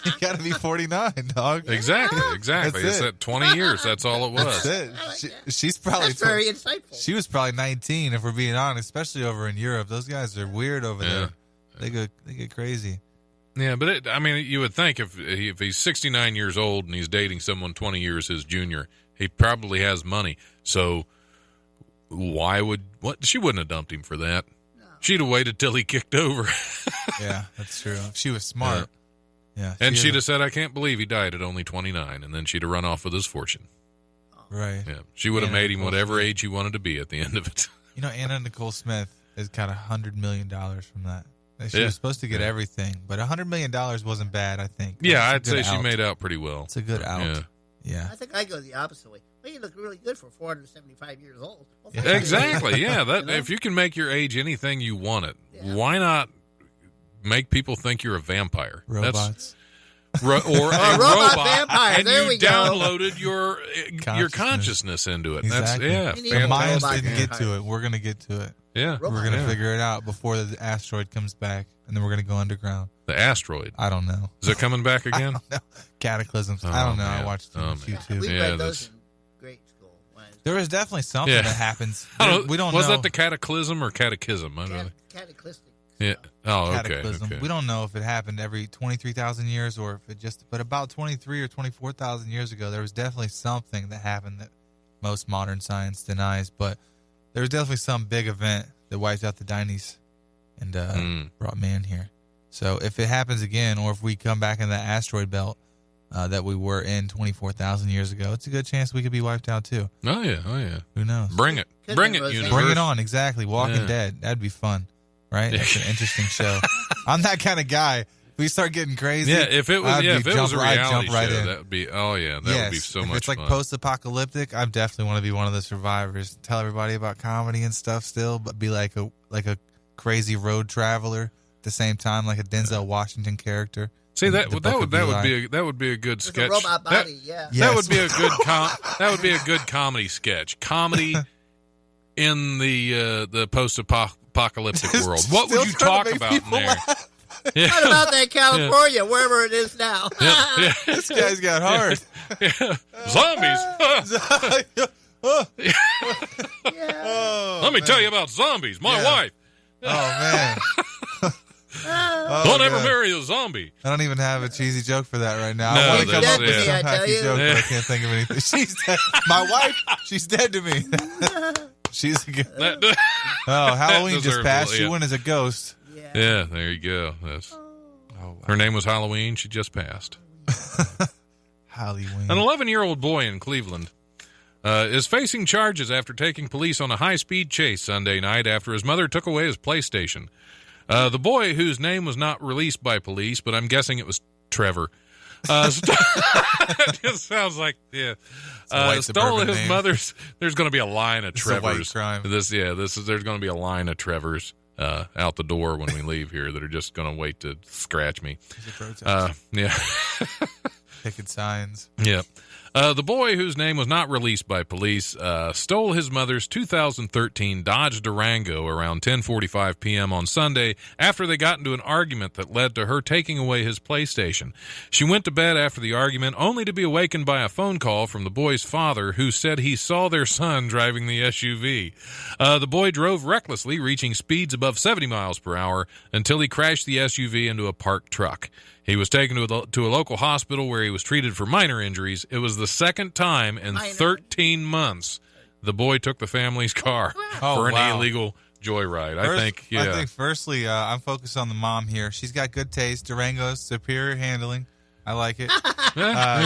You got to be 49, dog. Exactly. That's It's it. that 20 years. That's all it was. That's it. She's probably That's very insightful. she was probably 19, if we're being honest, especially over in Europe. Those guys are weird over Yeah. there. They get crazy. Yeah, but you would think if he's 69 years old and he's dating someone 20 years his junior, he probably has money. So she wouldn't have dumped him for that. She'd have waited till he kicked over. Yeah, that's true. If she was smart. Yeah. And she she'd has have said, I can't believe he died at only 29. And then she'd have run off with his fortune. right. Yeah, she would have Anna made him Nicole whatever Smith. age he wanted to be at the end of it. You know, Anna Nicole Smith has got $100 million from that. She Yeah. was supposed to get everything, but $100 million wasn't bad, I think. Yeah, It's I'd a good say she out. made out pretty well. It's a good out. Yeah. Yeah. I think I go the opposite way. Well, you look really good for 475 years old. Well, Yeah. thank you. Exactly. Yeah, that You know? if you can make your age anything you want it, Yeah. why not make people think you're a vampire? Robots. Or a robot robot, vampire. and There you we go. downloaded your Consciousness. consciousness into it. Exactly. That's We need The a Mayans robot didn't get to vampire. it. We're going to get to it. yeah. Robot. We're going to Yeah. figure it out before the asteroid comes back, and then we're going to go underground. The asteroid. I don't know. Is it coming back again? No. Cataclysms. Oh, I don't know. man. I watched them Oh, on man. YouTube. We Yeah, read that's- those in grade school. When I was There was definitely something Yeah. that happens. We don't Was know. that the cataclysm or catechism? I don't know. cataclysmic. Yeah. Oh, okay. Cataclysm. Okay. We don't know if it happened every 23,000 years or if it just, but about 23 or 24,000 years ago, there was definitely something that happened that most modern science denies. But there was definitely some big event that wiped out the Dinies and brought man here. So if it happens again, or if we come back in that asteroid belt that we were in 24,000 years ago, it's a good chance we could be wiped out too. Oh yeah. Oh yeah. Who knows? Bring it. Could Bring be it, Roseanne. universe. Bring it on. Exactly. Walking Yeah. Dead. That'd be fun. Right? That's an interesting show. I'm that kind of guy. If we start getting crazy. Yeah, if it was I'd if it was a reality jump right show, in. that would be that would be so if much it's like fun. post-apocalyptic, I definitely want to be one of the survivors. Tell everybody about comedy and stuff still, but be like a crazy road traveler at the same time, like a Denzel Washington character. See that The that book would be a good With sketch. a robot That- body, yeah. Yes. That would be a good that would be a good comedy sketch. Comedy in the post-apocalyptic world. What Still would you trying talk to make about in people there? laugh. Yeah. What about that California, wherever it is now? Yeah. This guy's got hard. Zombies. Yeah. Oh, Let me man. tell you about zombies. My Yeah. wife. Oh man. Oh, Don't ever God. marry a zombie. I don't even have a cheesy joke for that right now. No, I want to come that's- up with yeah. some I tell hacky you. joke, but I can't think of anything. She's dead. My wife, she's dead to me. She's a good. That- Oh, Halloween just deserves passed. it, She yeah. went as a ghost. Yeah. yeah, there you go. That's, Oh, her name was Halloween. She just passed. Halloween. An 11-year-old boy in Cleveland is facing charges after taking police on a high-speed chase Sunday night after his mother took away his PlayStation. The boy, whose name was not released by police, but I'm guessing it was Trevor, it just sounds like, yeah, a white stole suburban his name. mother's. There's going to be a line of It's a white Trevors. crime. There's going to be a line of Trevors out the door when we leave here that are just going to wait to scratch me. It's a protest. Yeah. Picking signs. Yeah. The boy, whose name was not released by police, stole his mother's 2013 Dodge Durango around 10:45 p.m. on Sunday after they got into an argument that led to her taking away his PlayStation. She went to bed after the argument only to be awakened by a phone call from the boy's father, who said he saw their son driving the SUV. The boy drove recklessly, reaching speeds above 70 miles per hour until he crashed the SUV into a parked truck. He was taken to a local hospital where he was treated for minor injuries. It was the second time in 13 months the boy took the family's car for an illegal joyride. I think firstly, I'm focused on the mom here. She's got good taste. Durangos, superior handling. I like it.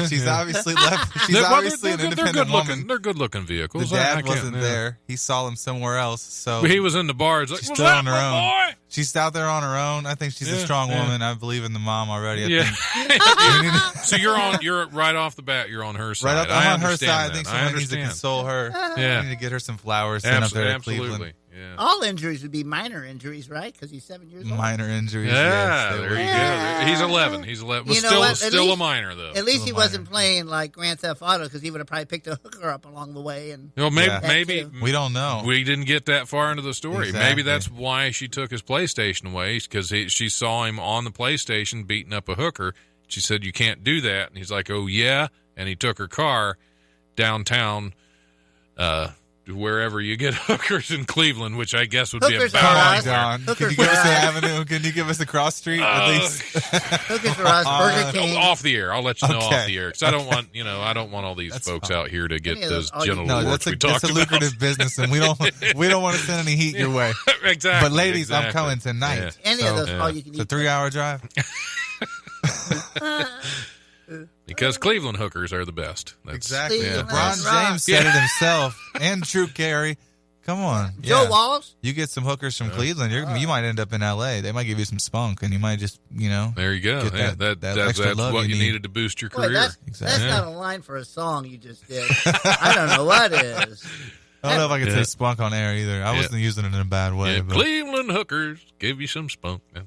She's obviously left. She's obviously an independent woman. They're good-looking vehicles. The I dad can't- wasn't there. He saw him somewhere else. So He was in the bar. It's like, she's "What's still up, on her my own. boy?" She's out there on her own. I think she's a strong woman. I believe in the mom already. I think. So you're right off the bat. You're on her side. Right up, I I'm on her understand side. I that. think somebody needs to understand. console her. Yeah. I need to get her some flowers. Send up there to Cleveland. Absolutely. Yeah. All injuries would be minor injuries, right? Because he's 7 years old. Minor injuries. Yeah, yes, they there were. you go. He's 11. He's 11. But You know what? At still a least- minor, though. At least Still he a wasn't minor. playing like Grand Theft Auto because he would have probably picked a hooker up along the way. And Well, maybe, Yeah. maybe That We don't know. we didn't get that far into the story. Exactly. Maybe that's why she took his PlayStation away, because she saw him on the PlayStation beating up a hooker. She said, "You can't do that." And he's like, "Oh, yeah?" And he took her car downtown, wherever you get hookers in Cleveland, which I guess would Hookers be are about us. anywhere. Don, can Hookers you give for us the us. avenue? Can you give us the cross street at least? hookers for us, Burger King. Off the air, I'll let you know Okay. off the air, because I don't want all these That's folks fine. out here to get Any of those those- genital No, warts that's a we talked about. lucrative business, and we don't want to send any heat your way. Exactly. But ladies, I'm exactly. coming tonight. Yeah. Any of those all you can It's a eat. 3-hour drive. Because Cleveland hookers are the best. That's, Exactly. Yeah. LeBron That's right. James said it himself, and Drew Carey. Come on, Joe yeah. Walsh. You get some hookers from Cleveland, you might end up in L.A. They might give you some spunk, and you might just, There you go. Get Yeah, that that's extra love what you you need. needed to boost your Boy, career. that's Exactly. not a line for a song you just did. I don't know what is. I don't know if I can Yeah. say spunk on air either. I wasn't using it in a bad way. Yeah, but Cleveland hookers give you some spunk. Man.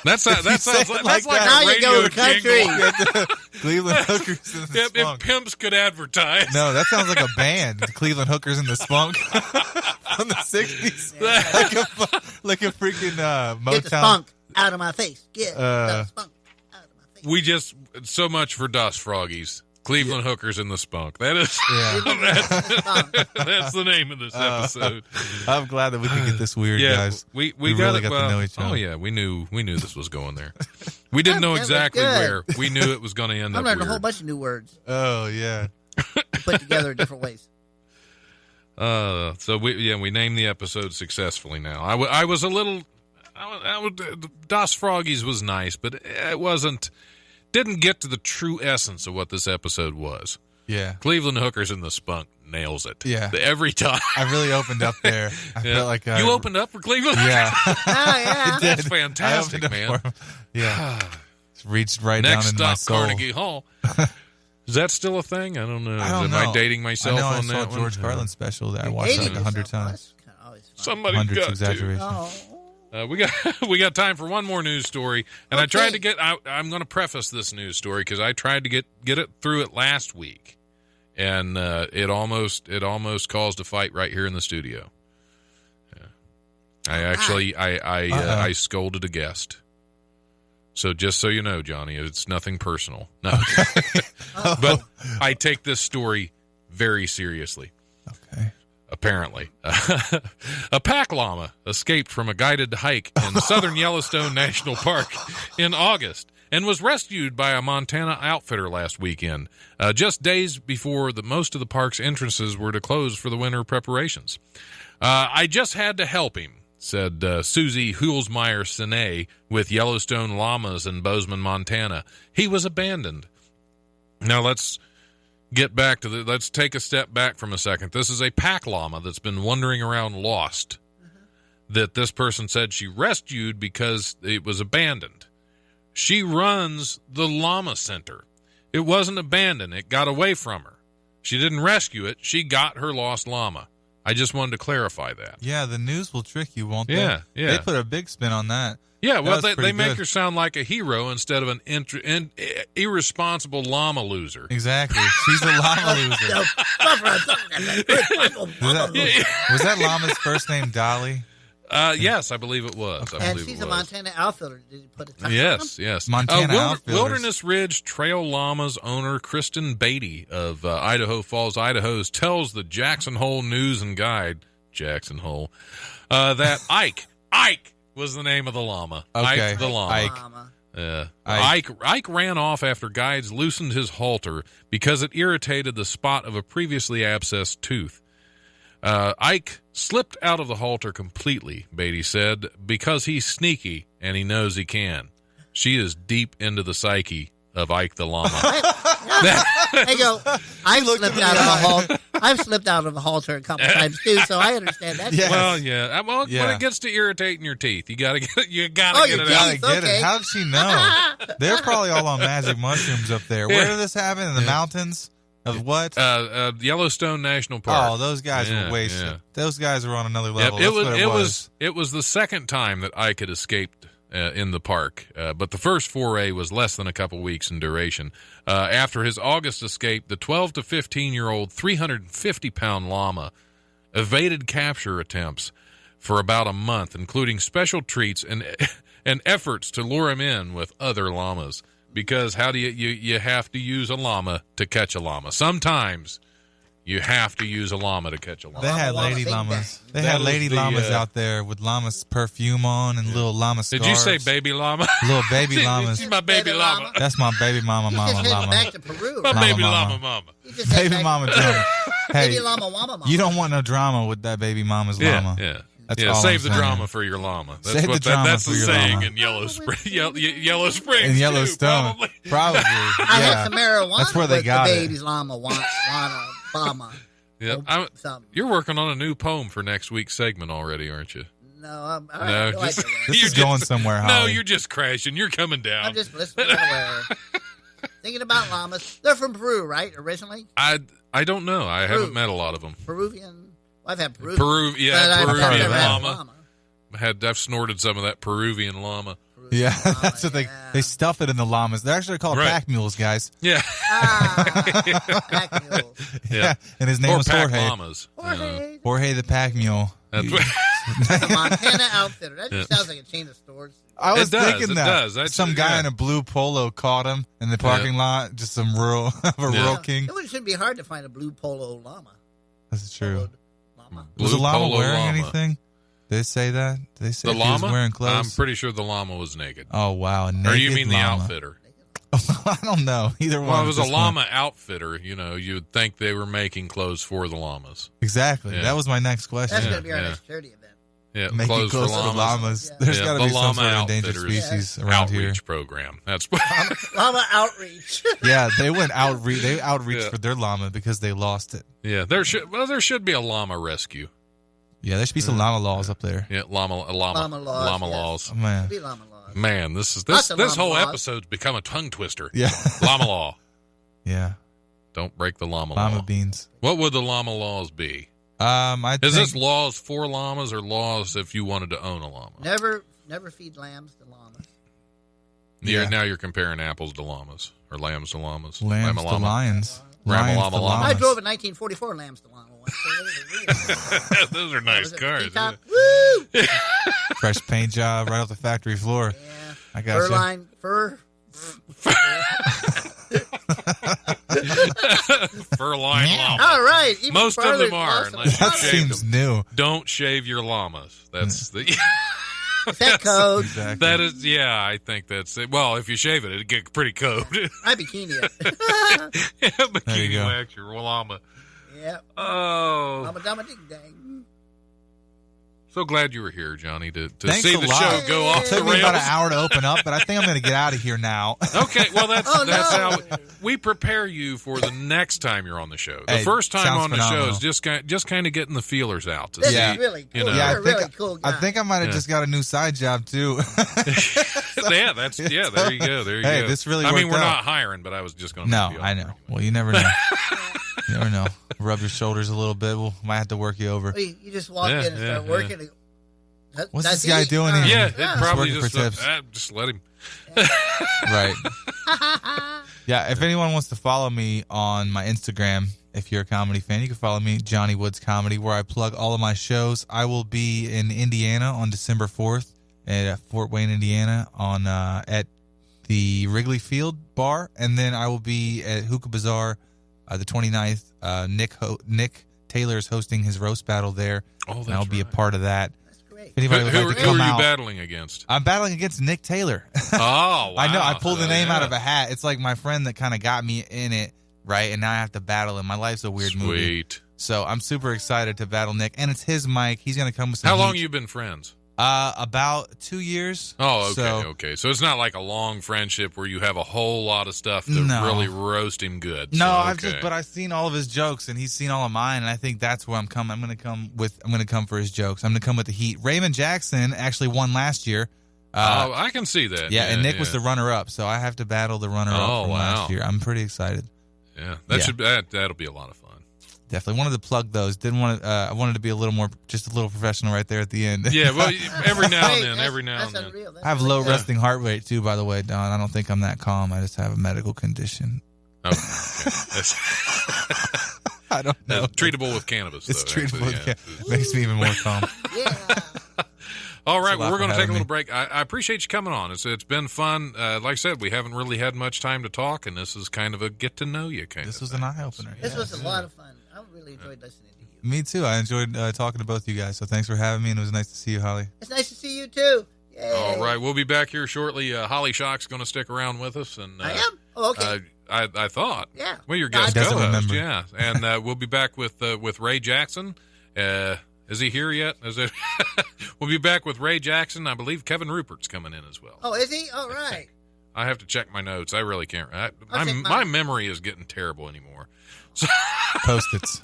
that sounds say like, it that's like like Now a you radio go to country. jingle. Cleveland hookers in the If spunk. pimps could advertise. No, that sounds like a band. Cleveland hookers in the spunk from the 60s. like a freaking Motown. Get the spunk out of my face. Get the spunk out of my face. We just so much for Dust Froggies. Cleveland hookers in the spunk. That is that's the name of this episode. I'm glad that we can get this weird, Yeah, guys. we really got got to know each other. Oh yeah, we knew this was going there. We didn't know That was exactly good. where. We knew it was going to end I up learned a weird. whole bunch of new words Oh, yeah. put together in different ways. So we named the episode successfully. Now I was a little. Das Froggies was nice, but it wasn't. Didn't get to the true essence of what this episode was. Yeah. Cleveland hookers in the spunk nails it. Yeah. Every time. I really opened up there. I felt like you opened up for Cleveland? Yeah. Oh, yeah. That's fantastic, I opened man. up for him. Yeah. Reached right Next down into my stop, soul. Carnegie Hall. Is that still a thing? I don't know. I don't Am know. I dating myself I know on I saw that one? George Carlin's special that I watched Dating like 100 yourself, times. that's kinda always fun. Somebody Hundreds got to. exaggeration. Oh. We got time for one more news story, and I tried Okay. to get. I'm going to preface this news story because I tried to get it through it last week, and it almost caused a fight right here in the studio. Yeah. I actually I scolded a guest. So just so you know, Johnny, it's nothing personal. No, but I take this story very seriously. Okay. Apparently, a pack llama escaped from a guided hike in southern Yellowstone National Park in August and was rescued by a Montana outfitter last weekend, just days before most of the park's entrances were to close for the winter preparations. I just had to help him, said Susie Hulsmeyer-Sine with Yellowstone Llamas in Bozeman, Montana. He was abandoned. Now let's take a step back from a second. This is a pack llama that's been wandering around lost that this person said she rescued because it was abandoned. She runs the llama center. It wasn't abandoned. It got away from her. She didn't rescue it. She got her lost llama. I just wanted to clarify that. Yeah, the news will trick you, won't they? Yeah. They put a big spin on that. Yeah, well, That was they make good. her sound like a hero instead of an irresponsible llama loser. Exactly. She's a llama loser. Was that llama's first name Dolly? Yes, I believe it was. I And believe she's it a was. Montana outfielder. Did you put a touch on Yes, him? yes. Montana outfielders. Wilderness Ridge Trail Llamas owner Kristen Beatty of Idaho Falls, Idaho, tells the Jackson Hole News and Guide, Jackson Hole, that Ike was the name of the llama. Okay. Ike the llama. Ike. Mama. Ike ran off after guides loosened his halter because it irritated the spot of a previously abscessed tooth. Ike slipped out of the halter completely, Beatty said, because he's sneaky and he knows he can. She is deep into the psyche of Ike the llama. I go, I've slipped out of a halter a couple times too, so I understand that. Yeah. Well, yeah. Well, Yeah. when it gets to irritating your teeth, you gotta get Oh, it your out. teeth. Gotta get Okay. it. How did she know? They're probably all on magic mushrooms up there. Where did this happen? In the mountains? Of what? Yellowstone National Park. Oh, those guys Yeah, were wasted. yeah. Those guys were on another Yep, level. That's what it was the second time that Ike had escaped in the park, but the first foray was less than a couple weeks in duration. After his August escape, the 12 to 15-year-old 350-pound llama evaded capture attempts for about a month, including special treats and efforts to lure him in with other llamas. Because how do you have to use a llama to catch a llama? Sometimes you have to use a llama to catch a llama. They had Llama lady Big llamas. Bang. They That had was lady the, llamas out there with llamas perfume on and little llama scarves. Did you say baby llama? Little baby llamas. She's my baby Baby llama. llama. That's my baby mama, You mama, just headed llama. back to Peru. My Right? baby mama. llama mama. You just headed Baby back mama to drama. Baby Hey, llama, mama. you don't want no drama with that baby mama's Yeah, llama. yeah. That's yeah, all save I'm the saying. drama for your llama. That's Save what the drama that's for the your saying llama. in Yellow Springs. In too, Yellowstone. probably. Probably. I had Yeah. some marijuana That's where they with got the it. baby's llama once. Llama. Yeah, Something. you're working on a new poem for next week's segment already, aren't you? No, I'm, I No, have no just- idea what This You're is just- going somewhere, No, Holly. you're just crashing. You're coming down. I'm just listening aware. Thinking about llamas. They're from Peru, right? Originally? I don't know. I haven't met a lot of them. Peruvian. Well, I've had Peruvian. Yeah, but I've Peruvian never had llama. I've snorted some of that Peruvian llama. Yeah, Peruvian that's what llama, they stuff it in the llamas. They're actually called Right. pack mules, guys. Yeah, Pack mules. Yeah, and his name or was pack Jorge. llamas. Jorge, Jorge the pack mule. That's what, the Montana outfitter. That just sounds like a chain of stores. I was It does, thinking it that does. That's- some guy yeah. in a blue polo caught him in the parking lot. Just some rural, rural king. It shouldn't be hard to find a blue polo llama. That's true. Llama. Was the Blue llama polo wearing llama. anything? Did they say that? Did they say The if he was llama? wearing I'm clothes? pretty sure the llama was naked. Oh wow! Naked Or you mean the llama. outfitter? I don't know. Either one. Well, it at was a this point. llama outfitter. You know, you'd think they were making clothes for the llamas. Exactly. Yeah. That was my next question. That's going to be our Yeah. next charity event. Yeah, Make it closed for close to the llamas. llamas. Yeah. There's Yeah, got to the be some llama sort of endangered outfitters. species around here. Outreach program. That's Llama outreach. Yeah, they went outreach. They outreached Yeah. for their llama because they lost it. yeah. There should be a llama rescue. Yeah, there should be some llama laws up there. Yeah, llama Llama laws, yes. laws. Oh, man. Be llama laws. Man, this Lots of llama whole laws. episode's become a tongue twister. Yeah. Llama law. Yeah. Don't break the llama Llama law. beans. What would the llama laws be? I Is think, this laws for llamas or laws if you wanted to own a llama? Never feed lambs to llamas. Yeah. Now you're comparing apples to llamas or lambs to llamas. lambs Llama to llama. lions. Llama Lions llama to llama. I llamas. drove a 1944 lambs to llama once. So it was weird. Those are nice Was it cars. P-top? Yeah. Woo! Fresh paint job right off the factory floor. Yeah. I got Fur you. line, fur. Fur-lined llama. All right. Even Most of farther, them are, awesome. unless you That shave seems them. new. Don't shave your llamas. That's the. That code. Exactly. That is, yeah, I think that's it. Well, if you shave it, it'd get pretty cold. I bikini it. Yeah, There you bikini go. wax your llama. Yeah. Oh, Llama dama ding dang. so glad you were here, Johnny, to Thanks see a the lot. show go off It the took me about an rails. hour to open up, but I think I'm going to get out of here now. Okay, well that's Oh, that's no. how we prepare you for the next time you're on the show. The Hey, first time sounds on the show phenomenal. is just kind of getting the feelers out to This see. Yeah. is really cool. You know. Yeah, You're a really cool guy. I think I might have Yeah. just got a new side job too. Yeah, there you go. There you Hey, go. this really I mean, worked we're out. not hiring, but I was just going to. No, I know. Well, you never know. You never know. Rub your shoulders a little bit. We might have to work you over. Well, you just walk Yeah, in and start yeah, working. yeah. and- That- What's that's this guy it. doing here? Yeah, Yeah. it probably Just working just for tips. just let him. Right. Yeah, if anyone wants to follow me on my Instagram, if you're a comedy fan, you can follow me, Johnny Woods Comedy, where I plug all of my shows. I will be in Indiana on December 4th at Fort Wayne, Indiana, on at the Wrigley Field Bar, and then I will be at Hookah Bazaar the 29th. Nick Taylor is hosting his roast battle there, Oh, and I'll be a right. part of that. That's great. If anybody would Who like to are come you out, battling against? I'm battling against Nick Taylor. Oh, wow. I know. I pulled the name Yeah. out of a hat. It's like my friend that kind of got me in it, right? And now I have to battle him. My life's a weird movie. Sweet. So I'm super excited to battle Nick. And it's his mic. He's going to come with some How long heat. you been friends? About 2 years. Oh, okay, So, okay. So it's not like a long friendship where you have a whole lot of stuff to No. really roast him good. No, So, I've okay. just, but I've seen all of his jokes and he's seen all of mine. And I think that's where I'm coming. I'm going to come for his jokes. I'm going to come with the heat. Raymond Jackson actually won last year. Oh, I can see that. Yeah, and Nick was the runner-up, so I have to battle the runner-up Oh, from wow. last year. I'm pretty excited. Yeah, Yeah. that'll be a lot of fun. Definitely wanted to plug those. Didn't want to. I wanted to be a little more, just a little professional right there at the end. Yeah, well, every now Hey, and then, that's- every now that's and then. unreal. That's I have really low good. resting heart rate too, by the way, Don. I don't think I'm that calm. I just have a medical condition. Oh, okay. That's, I don't know. that's treatable with cannabis. It's though, treatable. actually, yeah. It makes me even more calm. Yeah. All right, Thanks a well, lot we're for going to take a having little me. break. I appreciate you coming on. It's been fun. Like I said, we haven't really had much time to talk, and this is kind of a get to know you kind This of was thing. an eye opener. This was a lot of fun. I really enjoyed listening to you. Me too. I enjoyed talking to both you guys. So thanks for having me, and it was nice to see you, Holly. It's nice to see you too. Yay. All right, we'll be back here shortly. Holly Shock's going to stick around with us, and I am? Oh, okay. I thought. Yeah. Well, your No, I guest doesn't co-host, remember. yeah, and we'll be back with Ray Jackson. Is he here yet? We'll be back with Ray Jackson. I believe Kevin Rupert's coming in as well. Oh, is he? All right. I have to check my notes. I really can't. I'll check My mine. memory is getting terrible anymore. Post-its.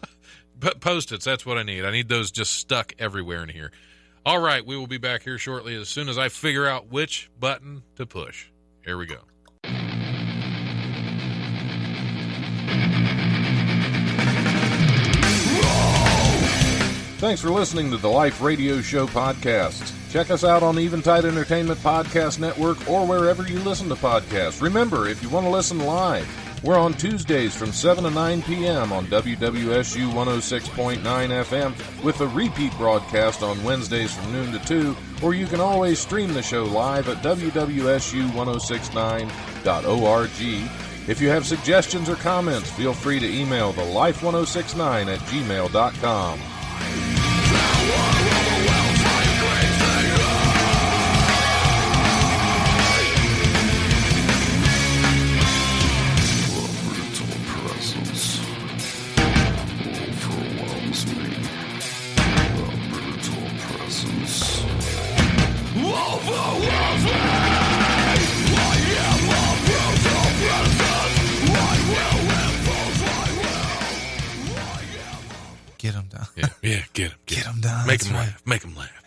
But Post-its, that's what I need. I need those just stuck everywhere in here. All right, we will be back here shortly as soon as I figure out which button to push. Here we go. Thanks for listening to the Life Radio Show podcast. Check us out on the Eventide Entertainment Podcast Network or wherever you listen to podcasts. Remember, if you want to listen live, we're on Tuesdays from 7 to 9 p.m. on WWSU 106.9 FM with a repeat broadcast on Wednesdays from noon to 2, or you can always stream the show live at wwsu1069.org. If you have suggestions or comments, feel free to email the life1069@gmail.com. The brutal presence overwhelms me. The brutal presence Make That's them right. laugh. Make them laugh.